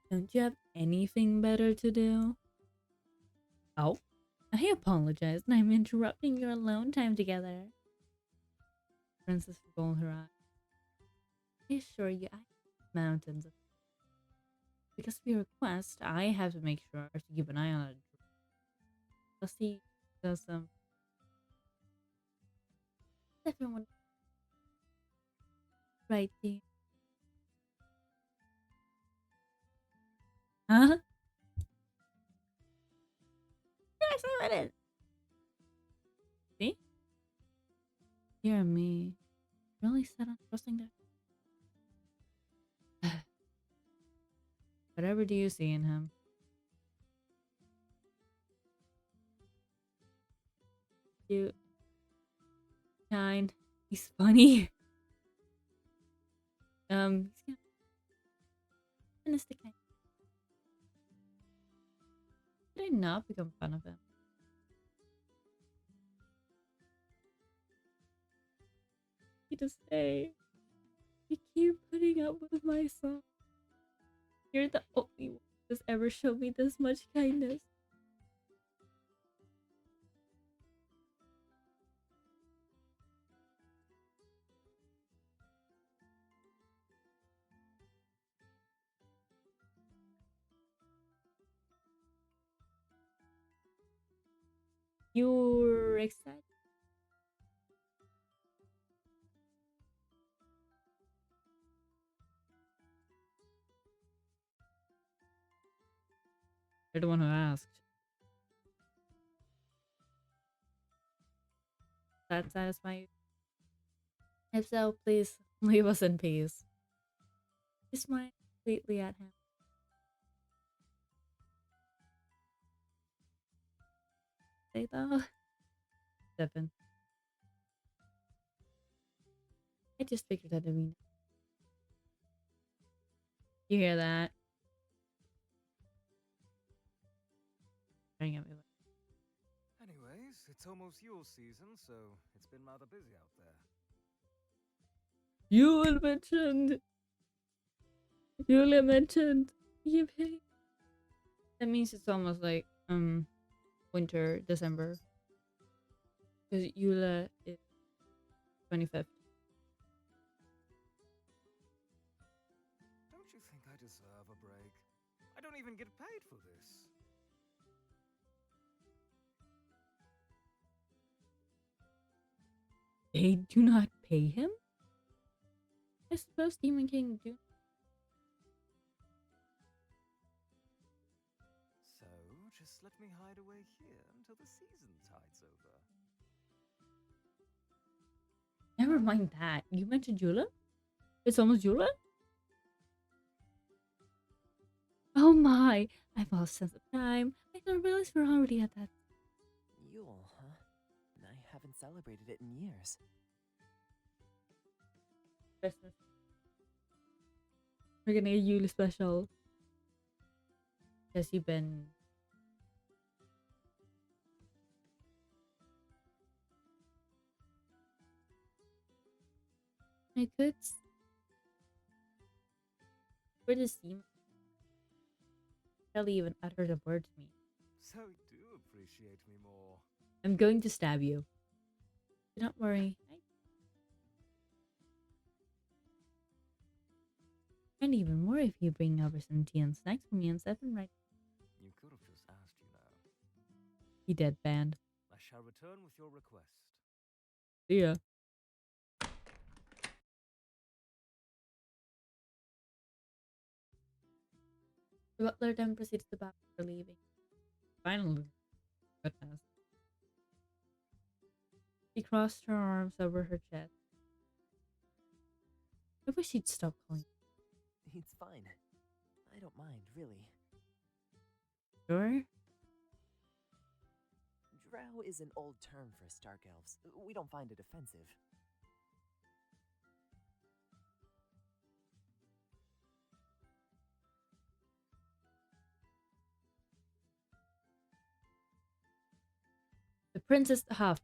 Don't you have anything better to do? Oh, I apologize. I'm interrupting your alone time together. Princess rolled her eyes. I assure you, I have mountains of. Because of your request, I have to make sure to keep an eye on it. Dusty does everyone right there. Huh? Yes, I read it. See? Dear me. Really set on trusting that. Whatever do you see in him? Cute, kind. He's funny. He's kind of kind. Did I not become fun of him? You just stay. You keep putting up with my son. You're the only one who's ever shown me this much kindness. You're excited. You're the one who asked. Does that satisfy you? If so, please leave us in peace. She smiled sweetly at him. Say though, Stephen. I just figured that. I mean, you hear that? Staring at me like,
Anyways, it's almost Yule season, so it's been rather busy out there.
you mentioned. Julia mentioned. Yippee. That means it's almost like winter, December. Because Yule is 25th.
Don't you think I deserve a break? I don't even get paid for this.
They do not pay him? I suppose Demon King do.
So, just let me hide away here until the season tides over.
Never mind that. You mentioned Jula? It's almost Jula? Oh my! I've lost sense of time. I didn't realize we're already at that.
Yule, huh? I haven't celebrated it in years.
Christmas. We're gonna get Yule special. Has he been? I could. Where does Demon Kelly even uttered a word to me?
So do appreciate me more.
I'm going to stab you. Do not worry. And even more if you bring over some tea and snacks for me and Stefan, right?
You could have just asked, you know.
He deadpanned.
I shall return with your request.
See ya. The butler then proceeds to bow for leaving. Finally, goodness. She crossed her arms over her chest. I wish he'd stop calling.
It's fine. I don't mind, really.
Sure?
Drow is an old term for Stark Elves. We don't find it offensive.
The princess huffed.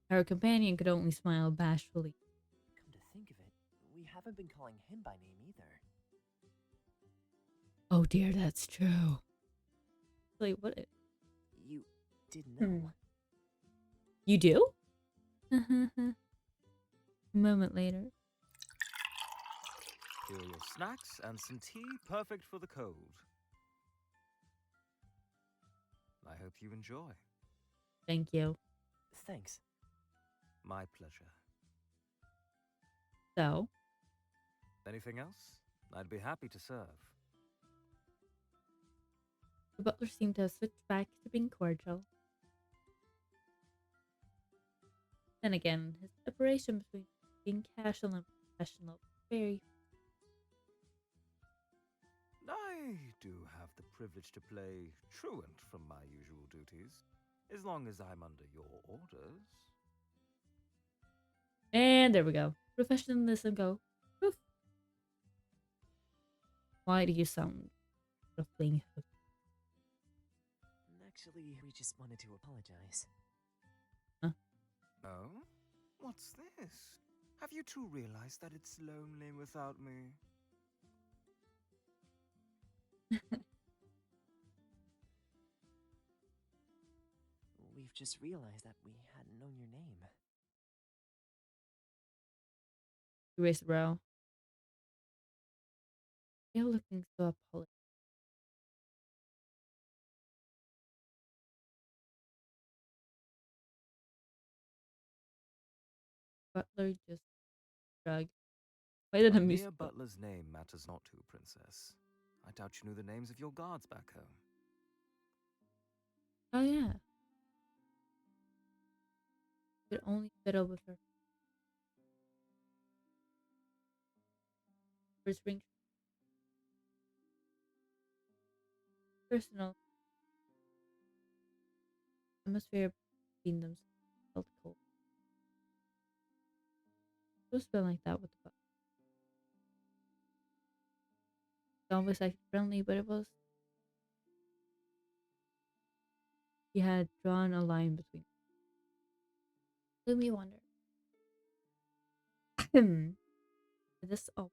Her companion could only smile bashfully.
Come to think of it, we haven't been calling him by name either.
Oh dear, that's true. Wait, what?
You did know.
You do? A moment later.
Here are your snacks and some tea perfect for the cold. I hope you enjoy.
Thank you.
Thanks.
My pleasure.
So,
Anything else? I'd be happy to serve.
the butler seemed to have switched back to being cordial. Then again, his separation between being casual and professional was very.
I do have the privilege to play truant from my usual duties, as long as I'm under your orders.
And there we go. Professionalism go. Poof. Why do you sound ruffling hook?
Actually, we just wanted to apologize.
Huh?
Oh? What's this? Have you two realized that it's lonely without me?
We've just realized that we hadn't known your name.
You raised a brow. You're looking so apologetic. Butler just shrugged. Why did
A
a music
mere
go?
butler's name matters not to, Princess. I doubt you knew the names of your guards back home.
Oh yeah. Could only fiddle with her first ring personal atmosphere between them felt cold. It was been like that with the butler. He always acted friendly, but it was he had drawn a line between. Let me wonder. This oh,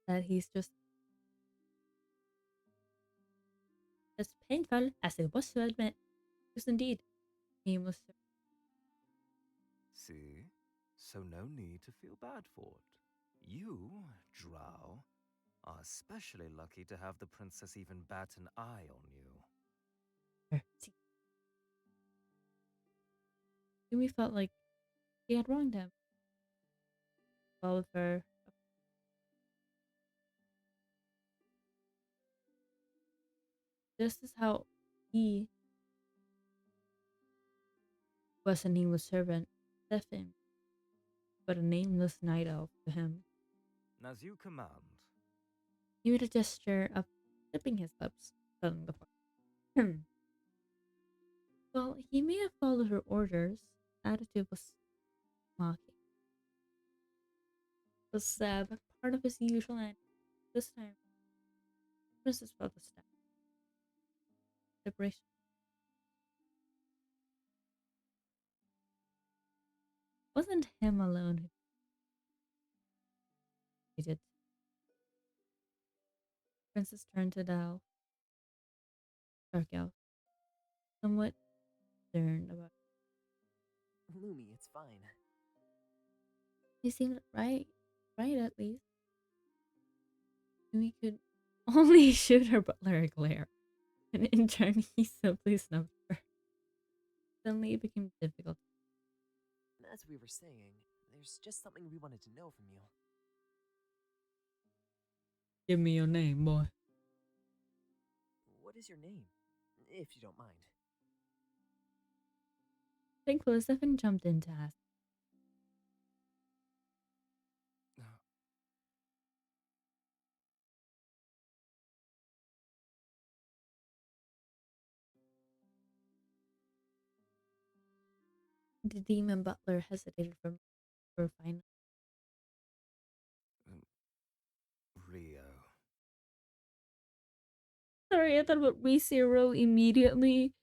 that he's just as painful as it was to admit. Because indeed, he was.
See? So no need to feel bad for it. You, Drow, are especially lucky to have the princess even bat an eye on you.
See, Yumi felt like he had wronged him. Well, with her, just as how he was a nameless servant, Stefan, but a nameless night elf to him.
As you command.
He made a gesture of sipping his lips, filling the fork. Well, he may have followed her orders. Attitude was mocking. Was but part of his usual and this time, Princess felt a step. Separation wasn't him alone who did. Princess turned to Dao, dark elf, somewhat concerned about.
Lumi, it's fine.
He seemed right at least. We could only shoot her butler a glare, and in turn he simply snubbed her. Suddenly it became difficult.
As we were saying, there's just something we wanted to know from you.
Give me your name, boy.
What is your name? If you don't mind.
Thankfully, Stefan jumped in to ask. The demon butler hesitated for a final.
Um, Rio.
Sorry, I thought about ReZero immediately.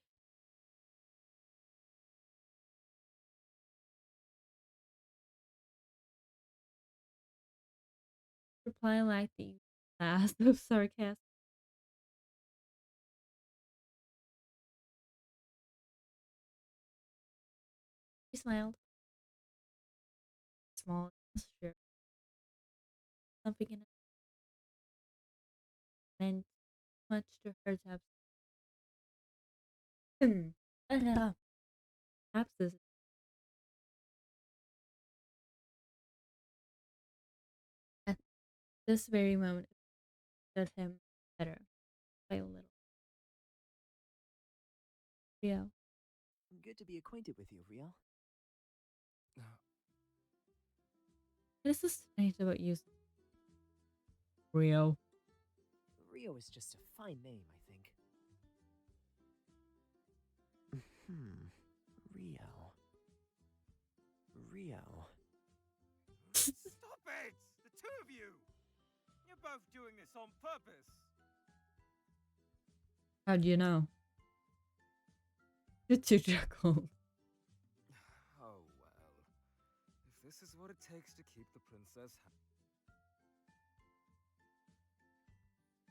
Reply like the last of sarcasm. She smiled. Small gesture. Something in it meant much to her to have. I don't know. Abscess. This very moment did him better by a little. Rio,
Good to be acquainted with you, Rio.
what is this strange about you, Rio?
Rio is just a fine name, I think. Rio. Rio.
Stop it! The two of you! You're both doing this on purpose.
How do you know? You're too chuckle.
Oh well. If this is what it takes to keep the princess happy.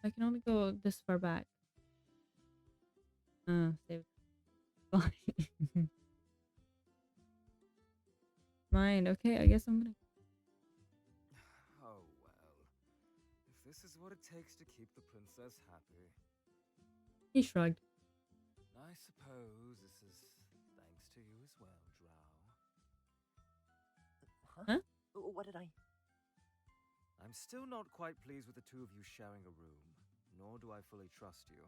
I can only go this far back. Save. Fine. Mine. Okay, I guess I'm gonna.
Oh well. If this is what it takes to keep the princess happy.
He shrugged.
I suppose this is thanks to you as well, Drow.
Huh?
Huh?
What did I?
I'm still not quite pleased with the two of you sharing a room, nor do I fully trust you. You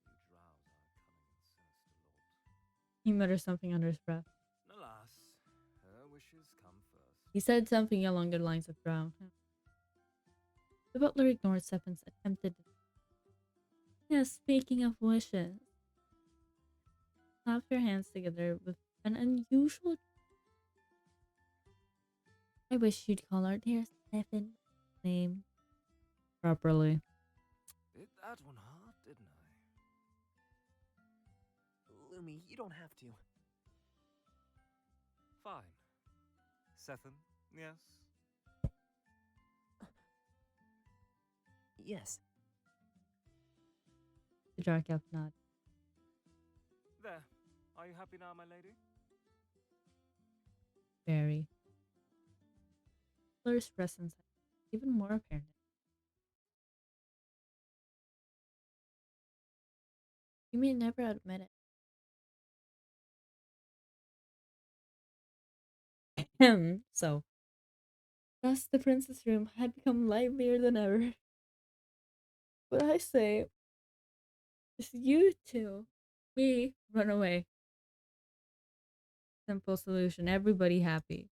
Drows are a cunning and sinister lot.
He muttered something under his breath.
Alas, her wishes come first.
He said something along the lines of drown. The butler ignored Stefan's attempted. Yes, speaking of wishes, clap your hands together with an unusual. I wish you'd call our dear Stefan name properly.
Hit that one hard, didn't I?
Lumi, you don't have to.
Fine. Sethan, yes?
Yes.
The dark elf nodded.
There. Are you happy now, my lady?
Very. Blur's presence even more apparent. You may never admit it. So, thus the princess' room had become livelier than ever. What I say is you two, me, run away. Simple solution. Everybody happy.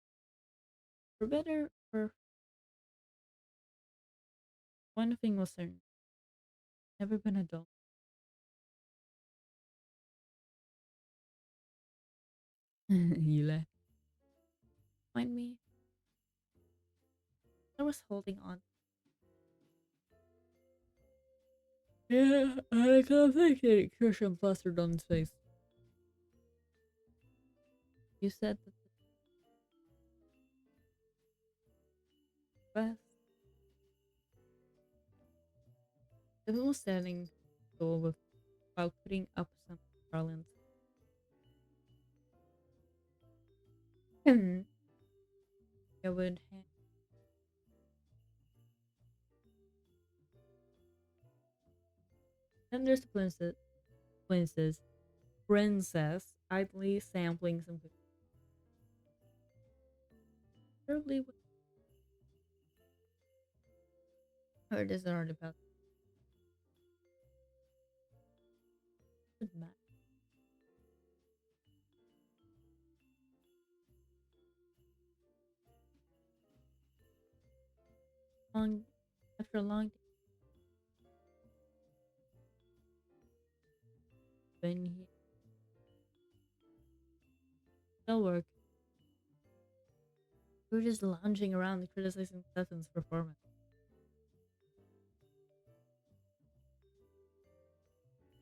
For better, for one thing was certain. Never been a dull. You left. Mind me? I was holding on. Yeah, I can't think it. Crucian plastered on his face. You said that the best. Evan was standing tall with while putting up some garlands. I would hand. Then there's the princess, idly sampling some food. Probably with her disordered about Matt. Long after a long day, when he still work, we were just lounging around criticizing Sutton's performance.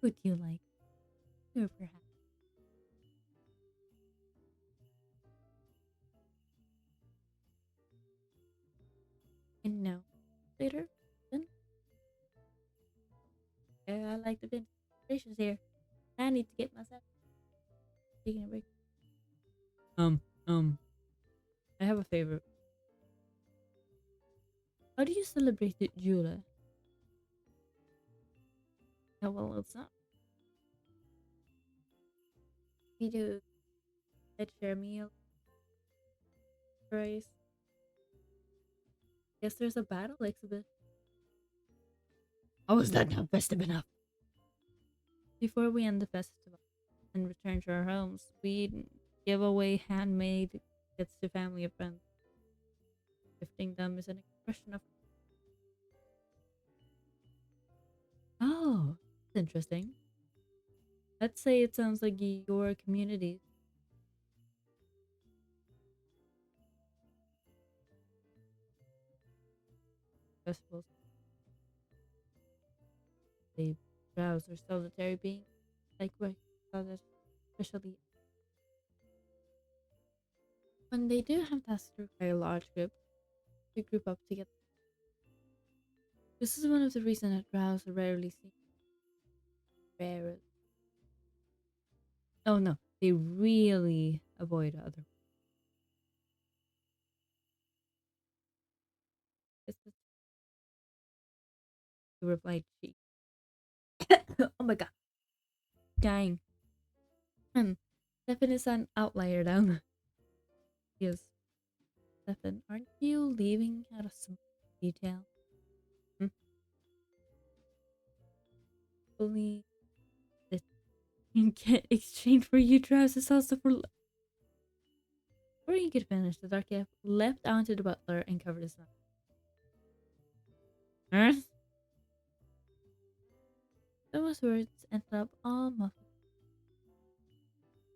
Would you like? Or perhaps. And no. Later, then yeah, I like the vintage dishes here. I need to get myself taking a break. Um, um, I have a favorite. How do you celebrate it, Jula? Yeah, well, it's not. We do let's share meal, rice, Guess there's a battle exhibit. Oh, is that not festive enough? Before we end the festival and return to our homes, we give away handmade gifts to family and friends. Gifting them is an expression of. Oh, that's interesting. Let's say it sounds like your community festivals. They browse or solitary being like work others, especially when they do have tasks that require a large group to group up together. This is one of the reasons that drows are rarely seen. Rare. Oh no, they really avoid other. It's just replied she. Oh my god, dying. Hmm. Stefan is an outlier down. Yes, Stefan, aren't you leaving out a small detail? Hmm. Only that you get exchanged for you trousers also for. Before he could finish, the dark elf leapt onto the butler and covered his mouth. Earth? Those words ended up all muffled.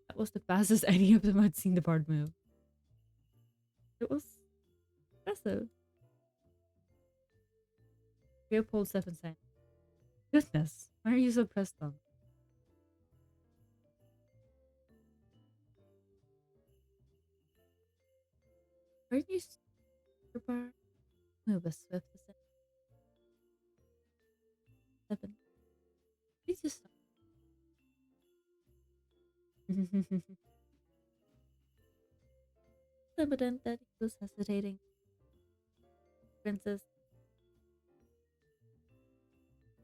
That was the fastest any of them had seen the bard move. It was impressive. Rio pulled Stefan's hand. Goodness, why are you so pressed on? Aren't you super move as swift as it? Stefan, please just stop. It's evident that he was hesitating. Princess,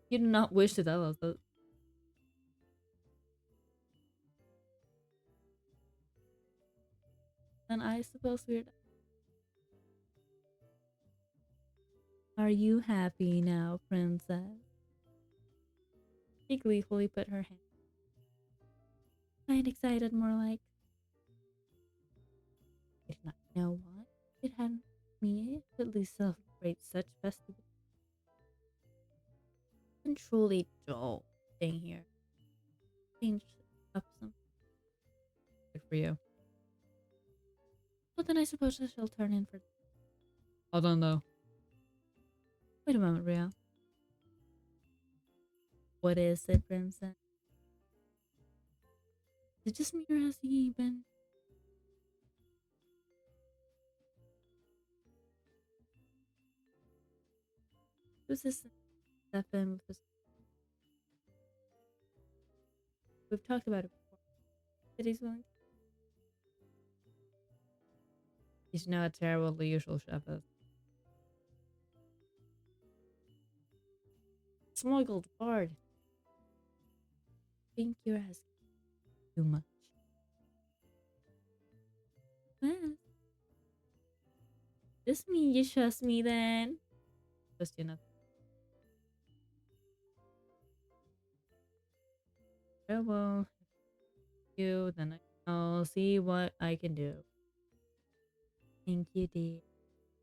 you do not wish to tell us that. Then I suppose we're. Are you happy now, princess? She gleefully put her hand. Quite excited, more like. I did not know what it had me to at least celebrate such festivities. And truly dull staying here. Change up some. Good for you. But then I suppose I shall turn in for. Hold on though. Wait a moment, Rio. What is it, princess? Is it just me or has he been? Who's this Stefan with this? We've talked about it before. That he's willing. You should know how terrible the usual chef is. Smuggled bard. Think you're asking too much. Well, this mean you trust me then? Trust you enough. Oh well, you then I'll see what I can do. Thank you, dear.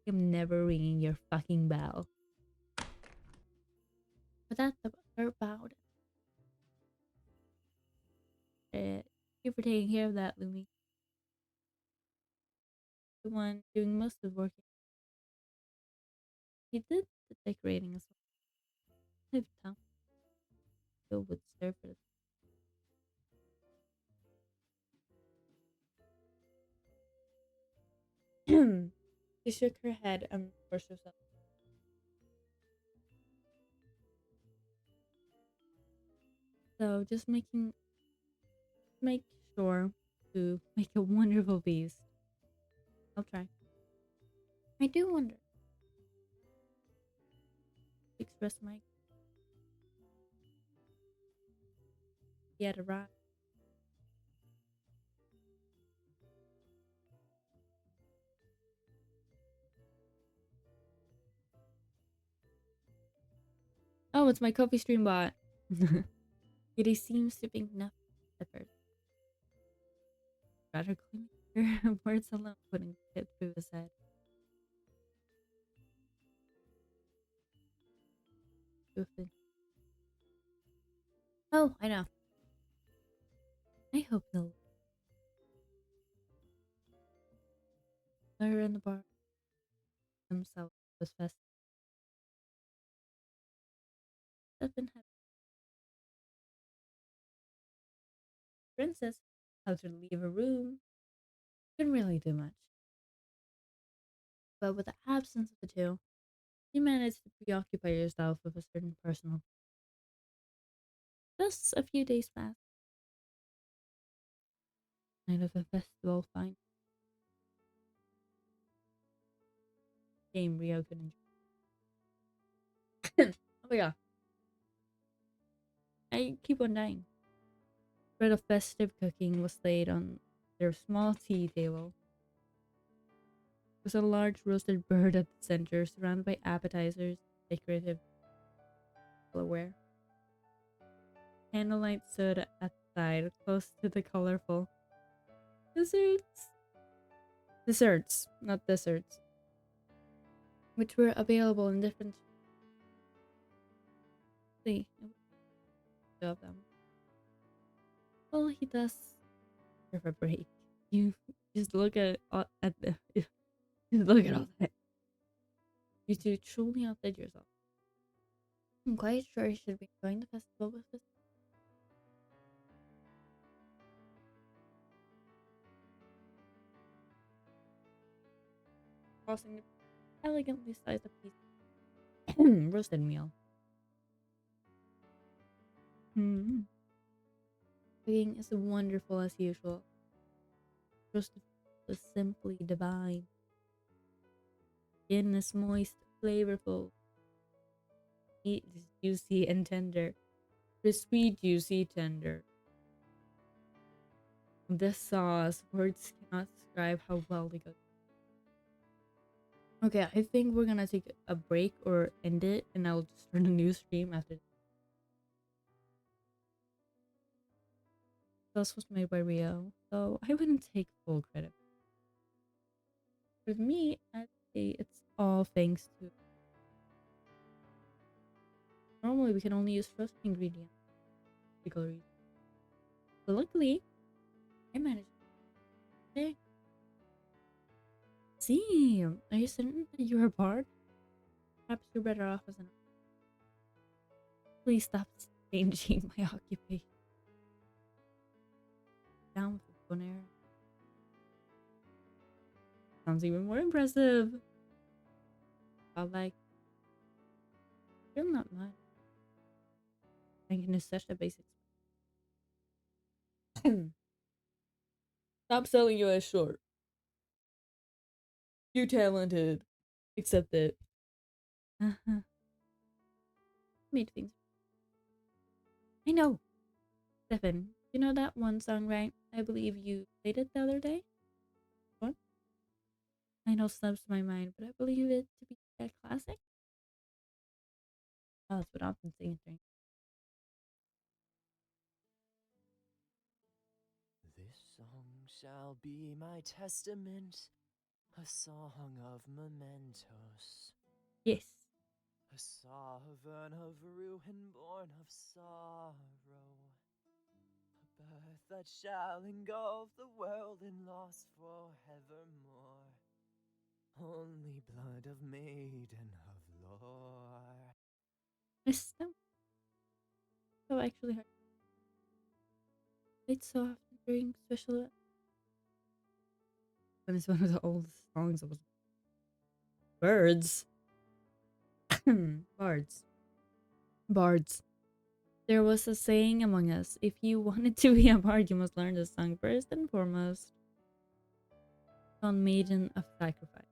I'm never ringing your fucking bell. But that's about it. Thank you for taking care of that, Lumi. The one doing most of the work. He did the decorating as well. If Tom still would serve it. She shook her head and forced herself. So just make sure to make a wonderful feast. I'll try. I do wonder. Express my yet arrived. Oh, it's my coffee stream bot. It seems to think nothing at first. Rather clean your words alone, putting it through his head. Goofing. Oh, I know. I hope they'll learn in the bar themselves was festive. Doesn't have princess how to leave a room. Couldn't really do much. But with the absence of the two, you managed to preoccupy yourself with a certain personal. Thus, a few days passed. Night of a festival fine game Rio could enjoy. Oh my god, I keep on dying. Spread of festive cooking was laid on their small tea table. There was a large roasted bird at the center, surrounded by appetizers, decorative silverware. Candlelight stood at the side, close to the colorful desserts. Desserts, not desserts, which were available in different. See, two of them. Well, he does deserve a break. You just look at the just look at all that. You two truly outdid yourself. I'm quite sure you should be enjoying the festival with us. Crossing the elegantly sized piece roasted meal. Hmm. Cooking is wonderful as usual. Roasted is simply divine. Skin is moist, flavorful. Meat is juicy and tender. Crispy, juicy, tender. This sauce, words cannot describe how well they go. Okay, I think we're gonna take a break or end it, and I'll just start a new stream after. This was made by Rio, so I wouldn't take full credit. For me, I'd say it's all thanks to. Normally, we can only use frozen ingredients, particular but luckily, I managed. Okay. See, are you certain that you're a bard? Perhaps you're better off as an. Please stop changing my occupation. Down with the bonaire. Sounds even more impressive. I like. Still not much. Thinking is such a basic. Stop selling you as short. You're talented. Accept it. Uh-huh. Made things. I know. Stefan, you know that one song, right? I believe you played it the other day? What? I know slips my mind, but I believe it to be a classic. Oh, that's what I've been singing during.
This song shall be my testament, a song of mementos.
Yes.
A sovereign of ruin born of sorrow. A birth that shall engulf the world in loss forevermore. Only blood of maiden of lore.
It's so actually hard. It's so often during special events. And it's one of the oldest songs that was birds. Bards. Bards. There was a saying among us, if you wanted to be a bard, you must learn this song first and foremost. On Maiden of Sacrifice.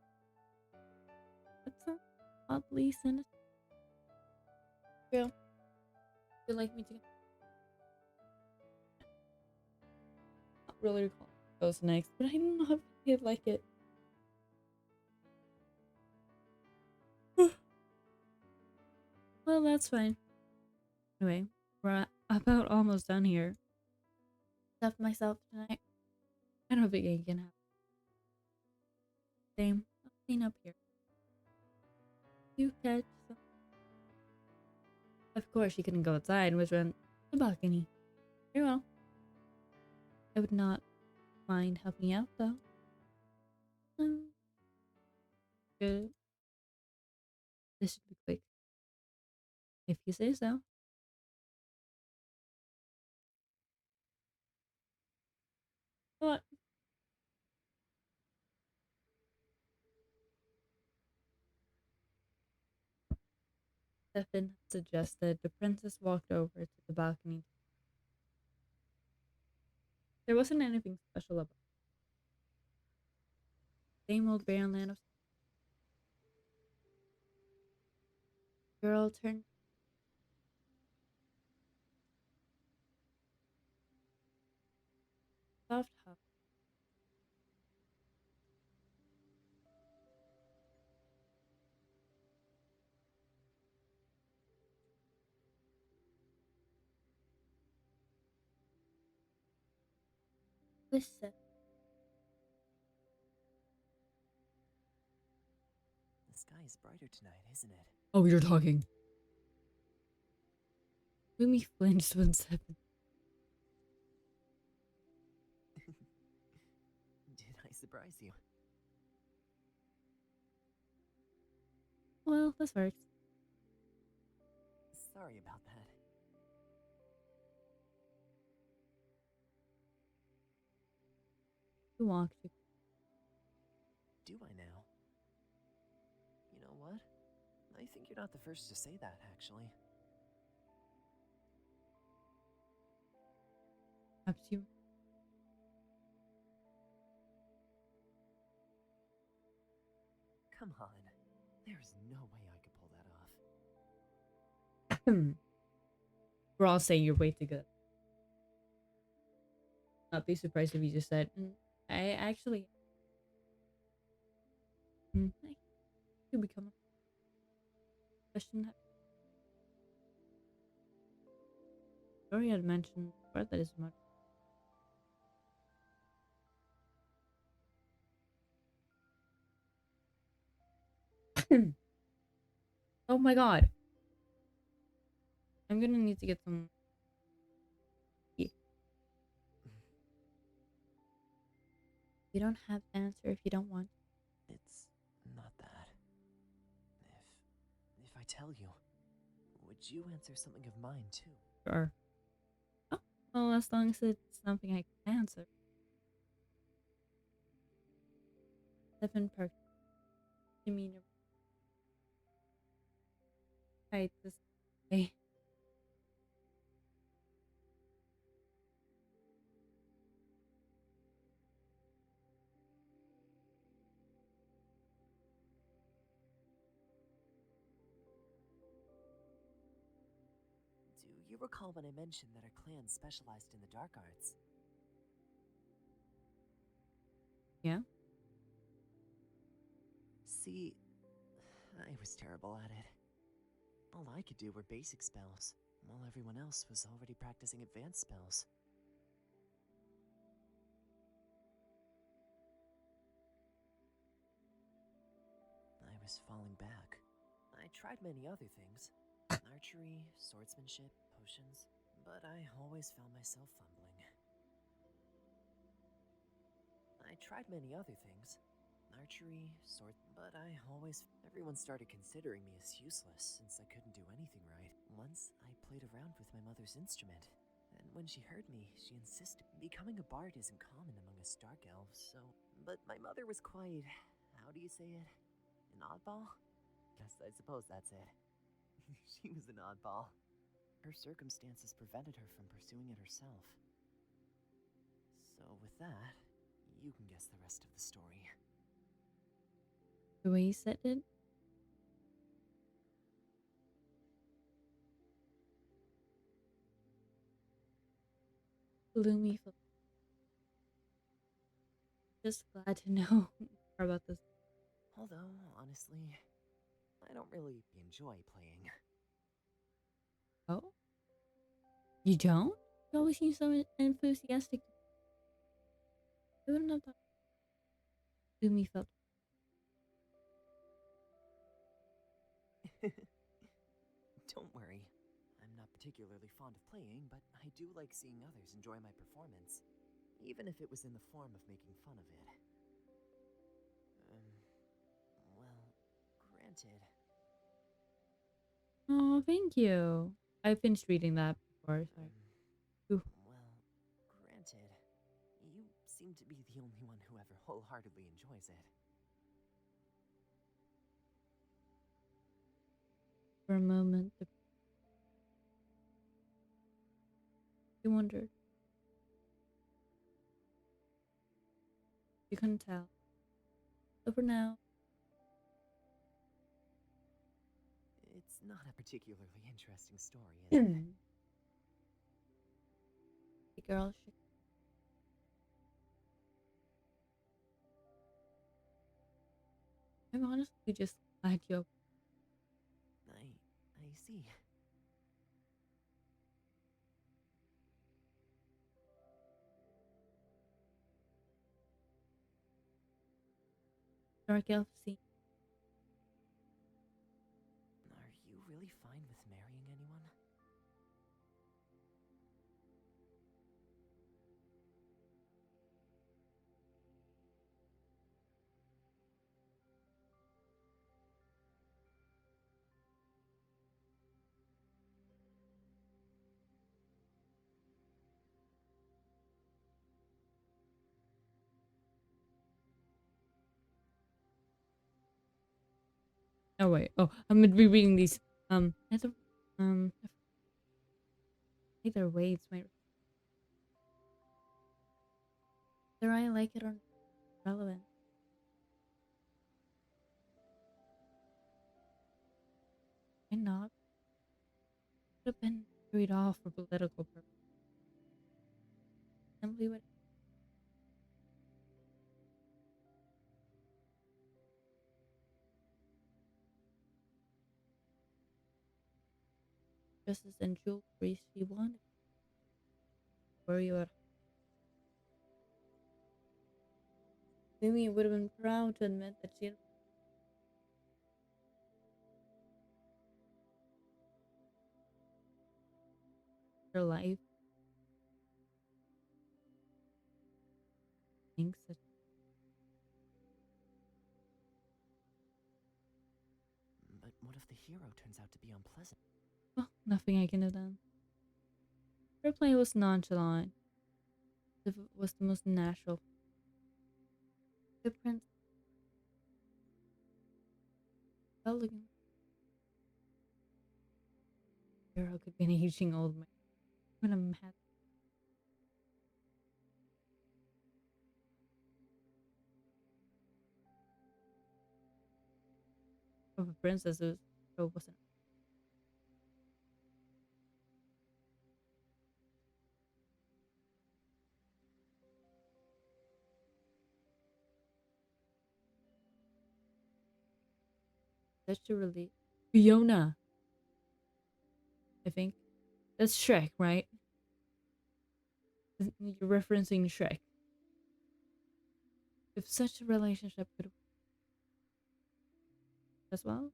That's so oddly sinister. Yeah. Would you like me to not really recall what goes next, but I don't know if I'd like it. Well, that's fine. Anyway, we're about almost done here. Stuff myself tonight. I don't think I can have the same. I'll clean up here. You catch some. Of course, you couldn't go outside, which went the balcony. Very well. I would not mind helping out, though. Good. This should be quick. If you say so. What? Stefan suggested the princess walked over to the balcony. There wasn't anything special about the same old barren land of girl turned soft hug. Listen,
The sky is brighter tonight, isn't it?
oh, you're talking. Lumi flinched when Stefan.
Did I surprise you?
Well, this works.
Sorry about that.
You walked. You
Do I now? You know what? I think you're not the first to say that, actually.
perhaps you.
Come on. There's no way I could pull that off.
We're all saying you're way too good. Not be surprised if you just said, I actually. I could become a question that Story had mentioned before that is much. Oh my god. I'm gonna need to get some. Yeah. You don't have to answer if you don't want.
It's not that. If I tell you, would you answer something of mine too?
Sure. Oh, well, as long as it's something I can answer. Seven perks. Demeanor. Right this way.
Do you recall when I mentioned that our clan specialized in the dark arts?
Yeah.
See, I was terrible at it. All I could do were basic spells, while everyone else was already practicing advanced spells. I was falling back. I tried many other things. Archery, swordsmanship, potions, but I always found myself fumbling. I tried many other things. Archery, but everyone started considering me as useless since I couldn't do anything right. Once I played around with my mother's instrument, and when she heard me, she insisted becoming a bard isn't common among us dark elves, so. But my mother was quite, how do you say it? An oddball? Yes, I suppose that's it. She was an oddball. Her circumstances prevented her from pursuing it herself. So, with that, you can guess the rest of the story.
The way you said it. Gloomy. Just glad to know more about this.
Although, honestly, I don't really enjoy playing.
Oh? You don't? You always seem so enthusiastic. I wouldn't have thought Umi felt.
Don't worry. I'm not particularly fond of playing, but I do like seeing others enjoy my performance, even if it was in the form of making fun of it. Well, granted.
Oh, thank you. I finished reading that before. Sorry.
Um,
Ooh,
well, granted. You seem to be the only one who ever wholeheartedly enjoys it.
for a moment, he wondered. You couldn't tell. But for now,
It's not a particularly interesting story, is it?
the girl shook. I'm honestly just glad you
I see.
dark elf scene.
Are you really fine with marrying anyone?
Oh wait. Oh, I'm gonna be reading these. Um, either way, it's my whether I like it or not, relevant. Why not? Could have been carried off for political purposes. Simply what dresses and jewelry she wanted. Worry about Mimi would have been proud to admit that she had her life thinks that
But what if the hero turns out to be unpleasant?
well, nothing I can have done. Her play was nonchalant, as if it was the most natural. The prince felt like a hero could be an aging old man. When I'm mad of a princess who so wasn't such a relief. Fiona, I think. That's Shrek, right? You're referencing Shrek. If such a relationship could as well,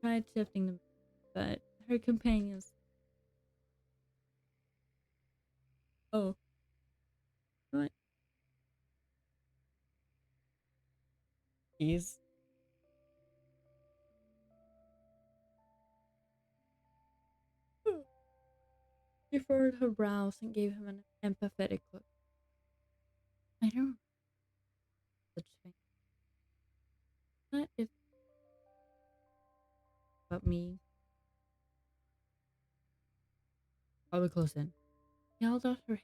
tried shifting them, but her companions. Oh, what? He's she furrowed her brows and gave him an empathetic look. I don't such thing. Not if about me. Probably close in. She held out her hand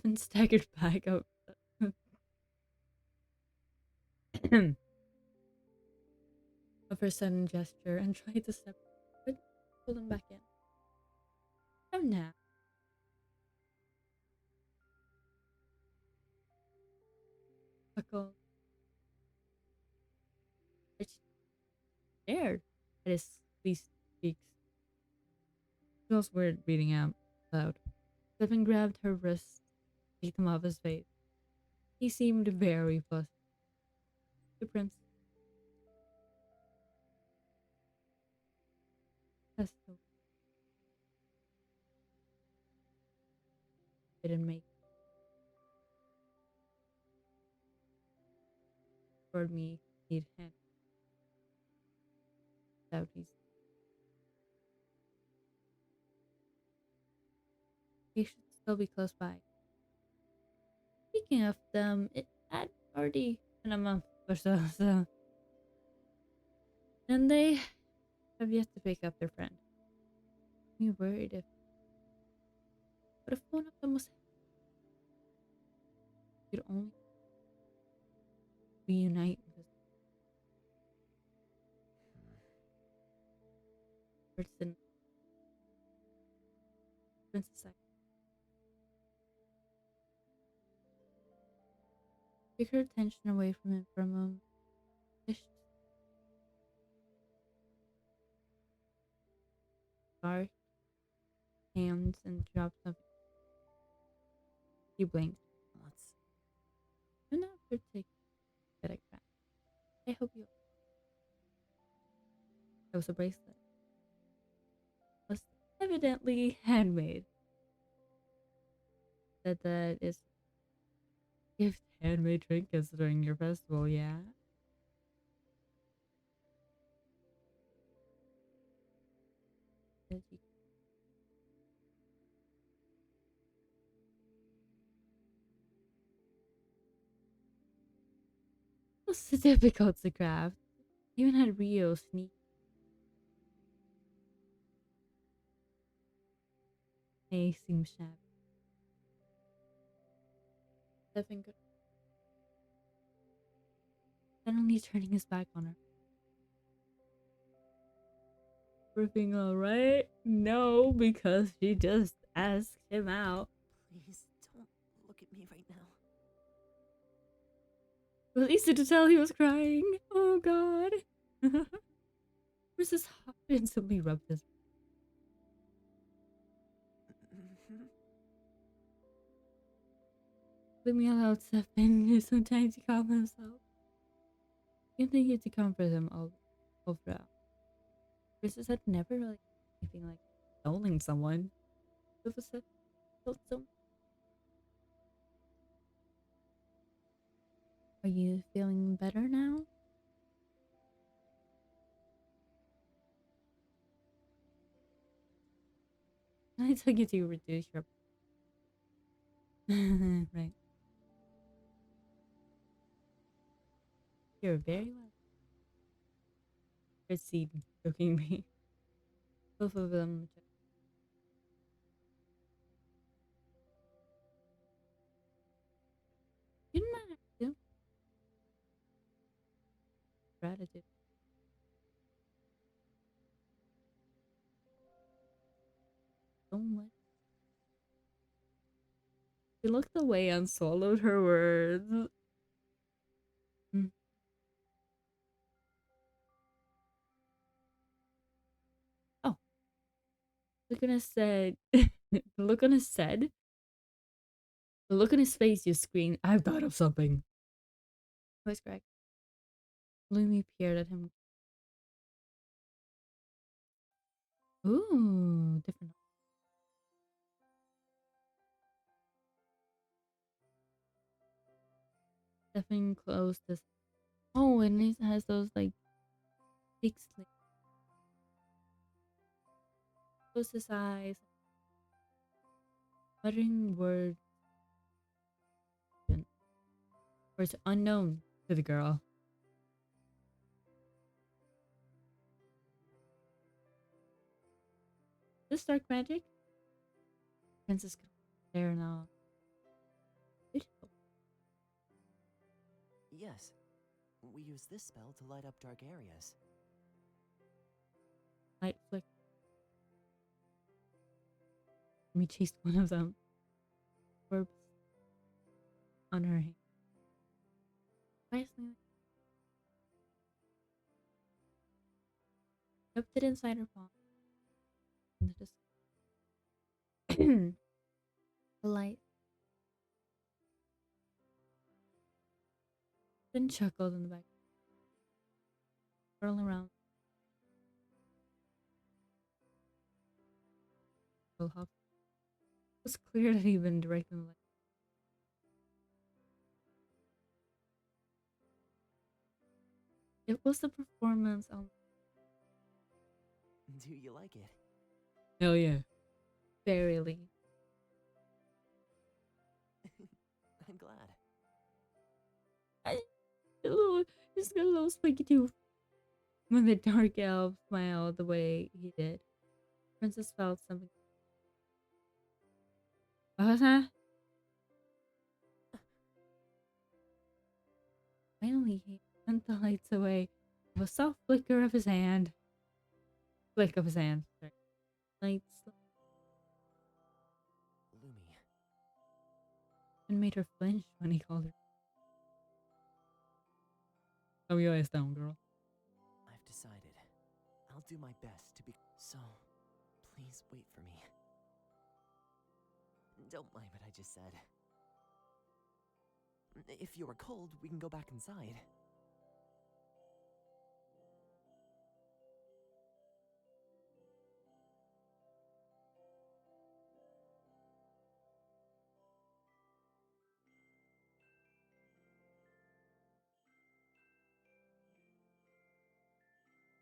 and staggered back up of her sudden gesture and tried to step, but pulled him back in. Come now. Chuckled. But she stared at his Please speaks. It feels weird reading out loud. Stefan grabbed her wrist, picked him off his face. He seemed very fussy. The prince pesto didn't make for me need hand out his. He should still be close by. Speaking of them, it had already been a month or so, and they have yet to pick up their friend. I'm worried if what if one of them was could only reunite with his person princess. Took her attention away from him for a moment. Fished dark hands and dropped something. He blinked.
What's.
You're not particularly good at craft. I hope you. It was a bracelet. It was evidently handmade. That is gift handmade trinkets during your festival, yeah? It was difficult to craft. Even had Rio sneak may seem shabby. Stefan could suddenly turning his back on her. Everything alright? No, because she just asked him out.
Please don't look at me right now.
It was easy to tell he was crying. Oh god. Mrs. Hop instantly rubbed his. Leave me alone, Stefan. Sometimes he calm himself. Continued to comfort him all throughout. Princess had never really anything like stoling someone. It was felt so. Are you feeling better now? I took you to reduce your. Right. You're very well. Proceed, jokingly. Both of them. You didn't have to. Gratitude. So much. She looked away and swallowed her words. Mm. Oh, look on his said. The look on his said. The look on his face just screamed, I've thought of something. Voice cracked. Lumi peered at him. Ooh, different. Stefan closed his. Oh, and he has those like big slits. Closed his eyes, muttering words unknown to the girl. This dark magic? Princess could there now. Beautiful.
Yes, we use this spell to light up dark areas.
Light flick. We chased one of them. Orbs on her hand. Why is something Kept it inside her palm. And the light then chuckled in the back, whirling around. So huff. It was clear that he'd been directing the light. It was the performance on.
Do you like it?
Hell yeah. Barely.
I'm glad.
I, a little, he's got a little spiky tooth. When the dark elf smiled the way he did, Princess felt something. What was that? Finally, he sent the lights away with a soft flicker of his hand. Flick of his hand. Sorry. Lights
Lumi,
and made her flinch when he called her. Oh, your ass down, girl.
I've decided. I'll do my best to be. So, please wait for me. Don't mind what I just said. If you are cold, we can go back inside.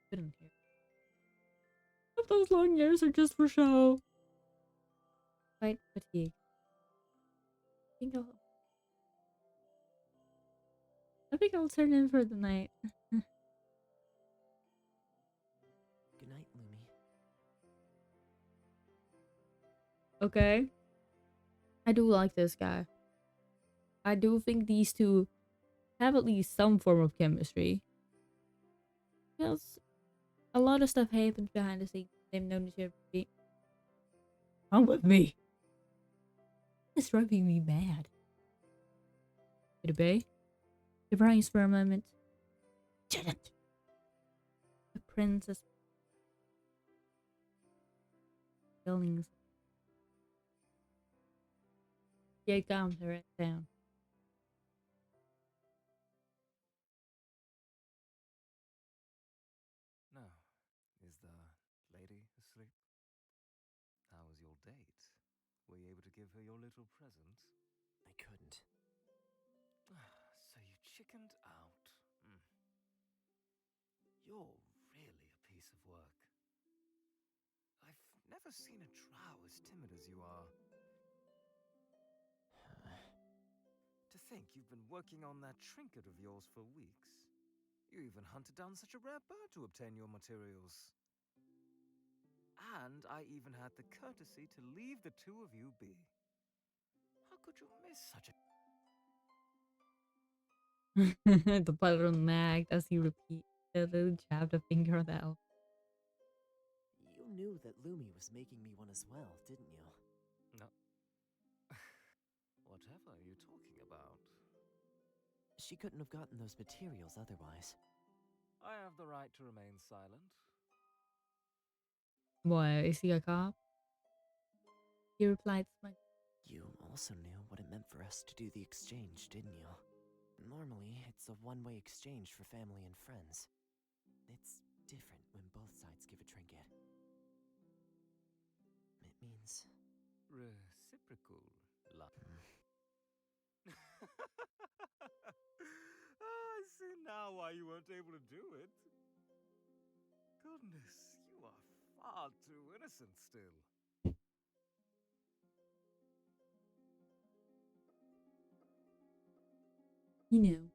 Couldn't hear. If those long ears are just for show. Quite fatigued. think I'll I think I'll turn in for the night.
Good night, Lumi.
Okay. I do like this guy. I do think these two have at least some form of chemistry. Because a lot of stuff happens behind the scenes. They've known each other. Come with me. It's driving me mad. Did it obey? Surprised for a moment. Didn't. The princess feelings. Yeah, calmed her right down.
Now, is the lady asleep? How was your date? Were you able to give her your little present?
I couldn't.
So you chickened out. Hmm. You're really a piece of work. I've never seen a drow as timid as you are. To think you've been working on that trinket of yours for weeks. You even hunted down such a rare bird to obtain your materials. And I even had the courtesy to leave the two of you be. How could you miss such a...
The butler nagged as he repeated the little jabbed a finger on the elf.
You knew that Lumi was making me one as well, didn't you?
No. Whatever are you talking about?
She couldn't have gotten those materials otherwise.
I have the right to remain silent.
Boy, is he a cop? He replied smugly.
You also knew what it meant for us to do the exchange, didn't you? Normally, it's a one-way exchange for family and friends. It's different when both sides give a trinket. It means...
Reciprocal love. I see now why you weren't able to do it. Goodness, you are far too innocent still.
He knew.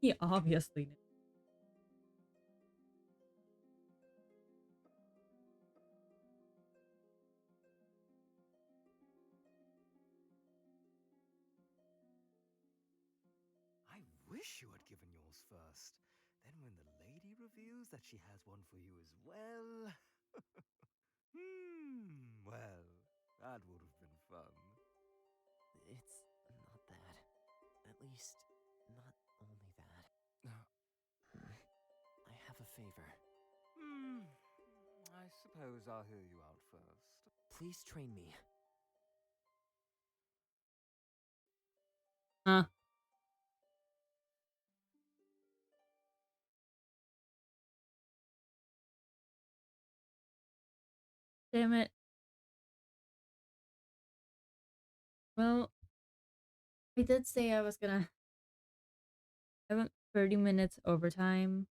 He obviously knew.
I wish you had given yours first. Then when the lady reveals that she has one for you as well... well, that would have been fun.
It's not that. At least, not only that.
Uh,
I have a favor.
hmm, I suppose I'll hear you out first.
Please train me.
Huh. Damn it. Well, I did say I was gonna. I went 30 minutes overtime.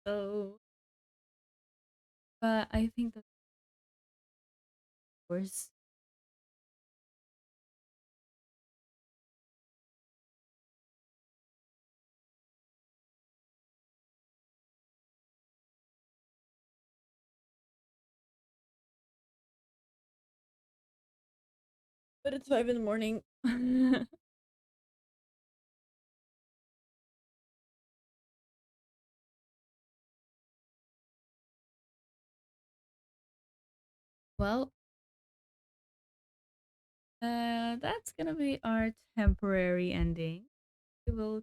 So, but I think that's worse. But it's 5 in the morning. Well, that's gonna be our temporary ending. We will.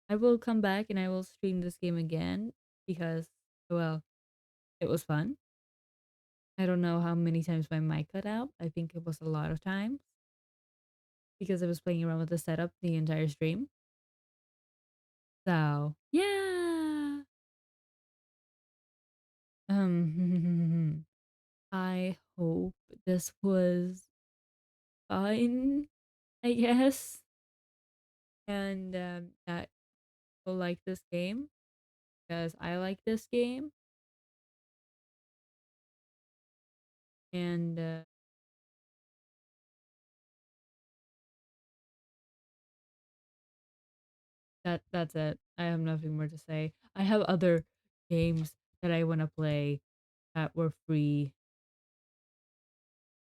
I will come back and I will stream this game again because, well, it was fun. I don't know how many times my mic cut out. I think it was a lot of times because I was playing around with the setup the entire stream. So, yeah. I hope this was fun, I guess, and that people like this game because I like this game, and that's it. I have nothing more to say. I have other games that I want to play that were free.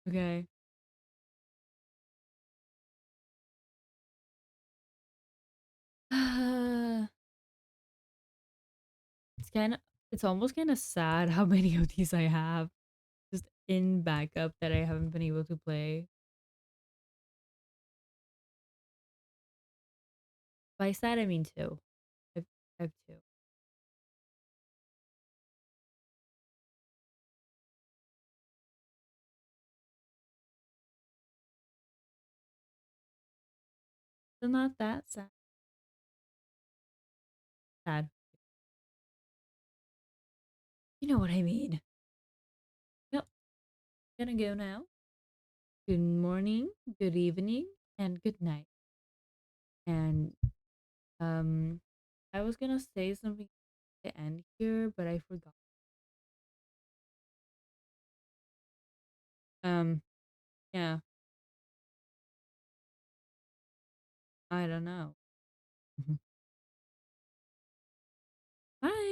Okay. It's kind of it's almost kind of sad how many of these I have just in backup that I haven't been able to play. By sad I mean two. I've, I have two. So not that sad. Sad. You know what I mean. Yep. Gonna go now. Good morning, good evening, and good night. And um I was gonna say something to end here, but I forgot. Um yeah, I don't know. Bye.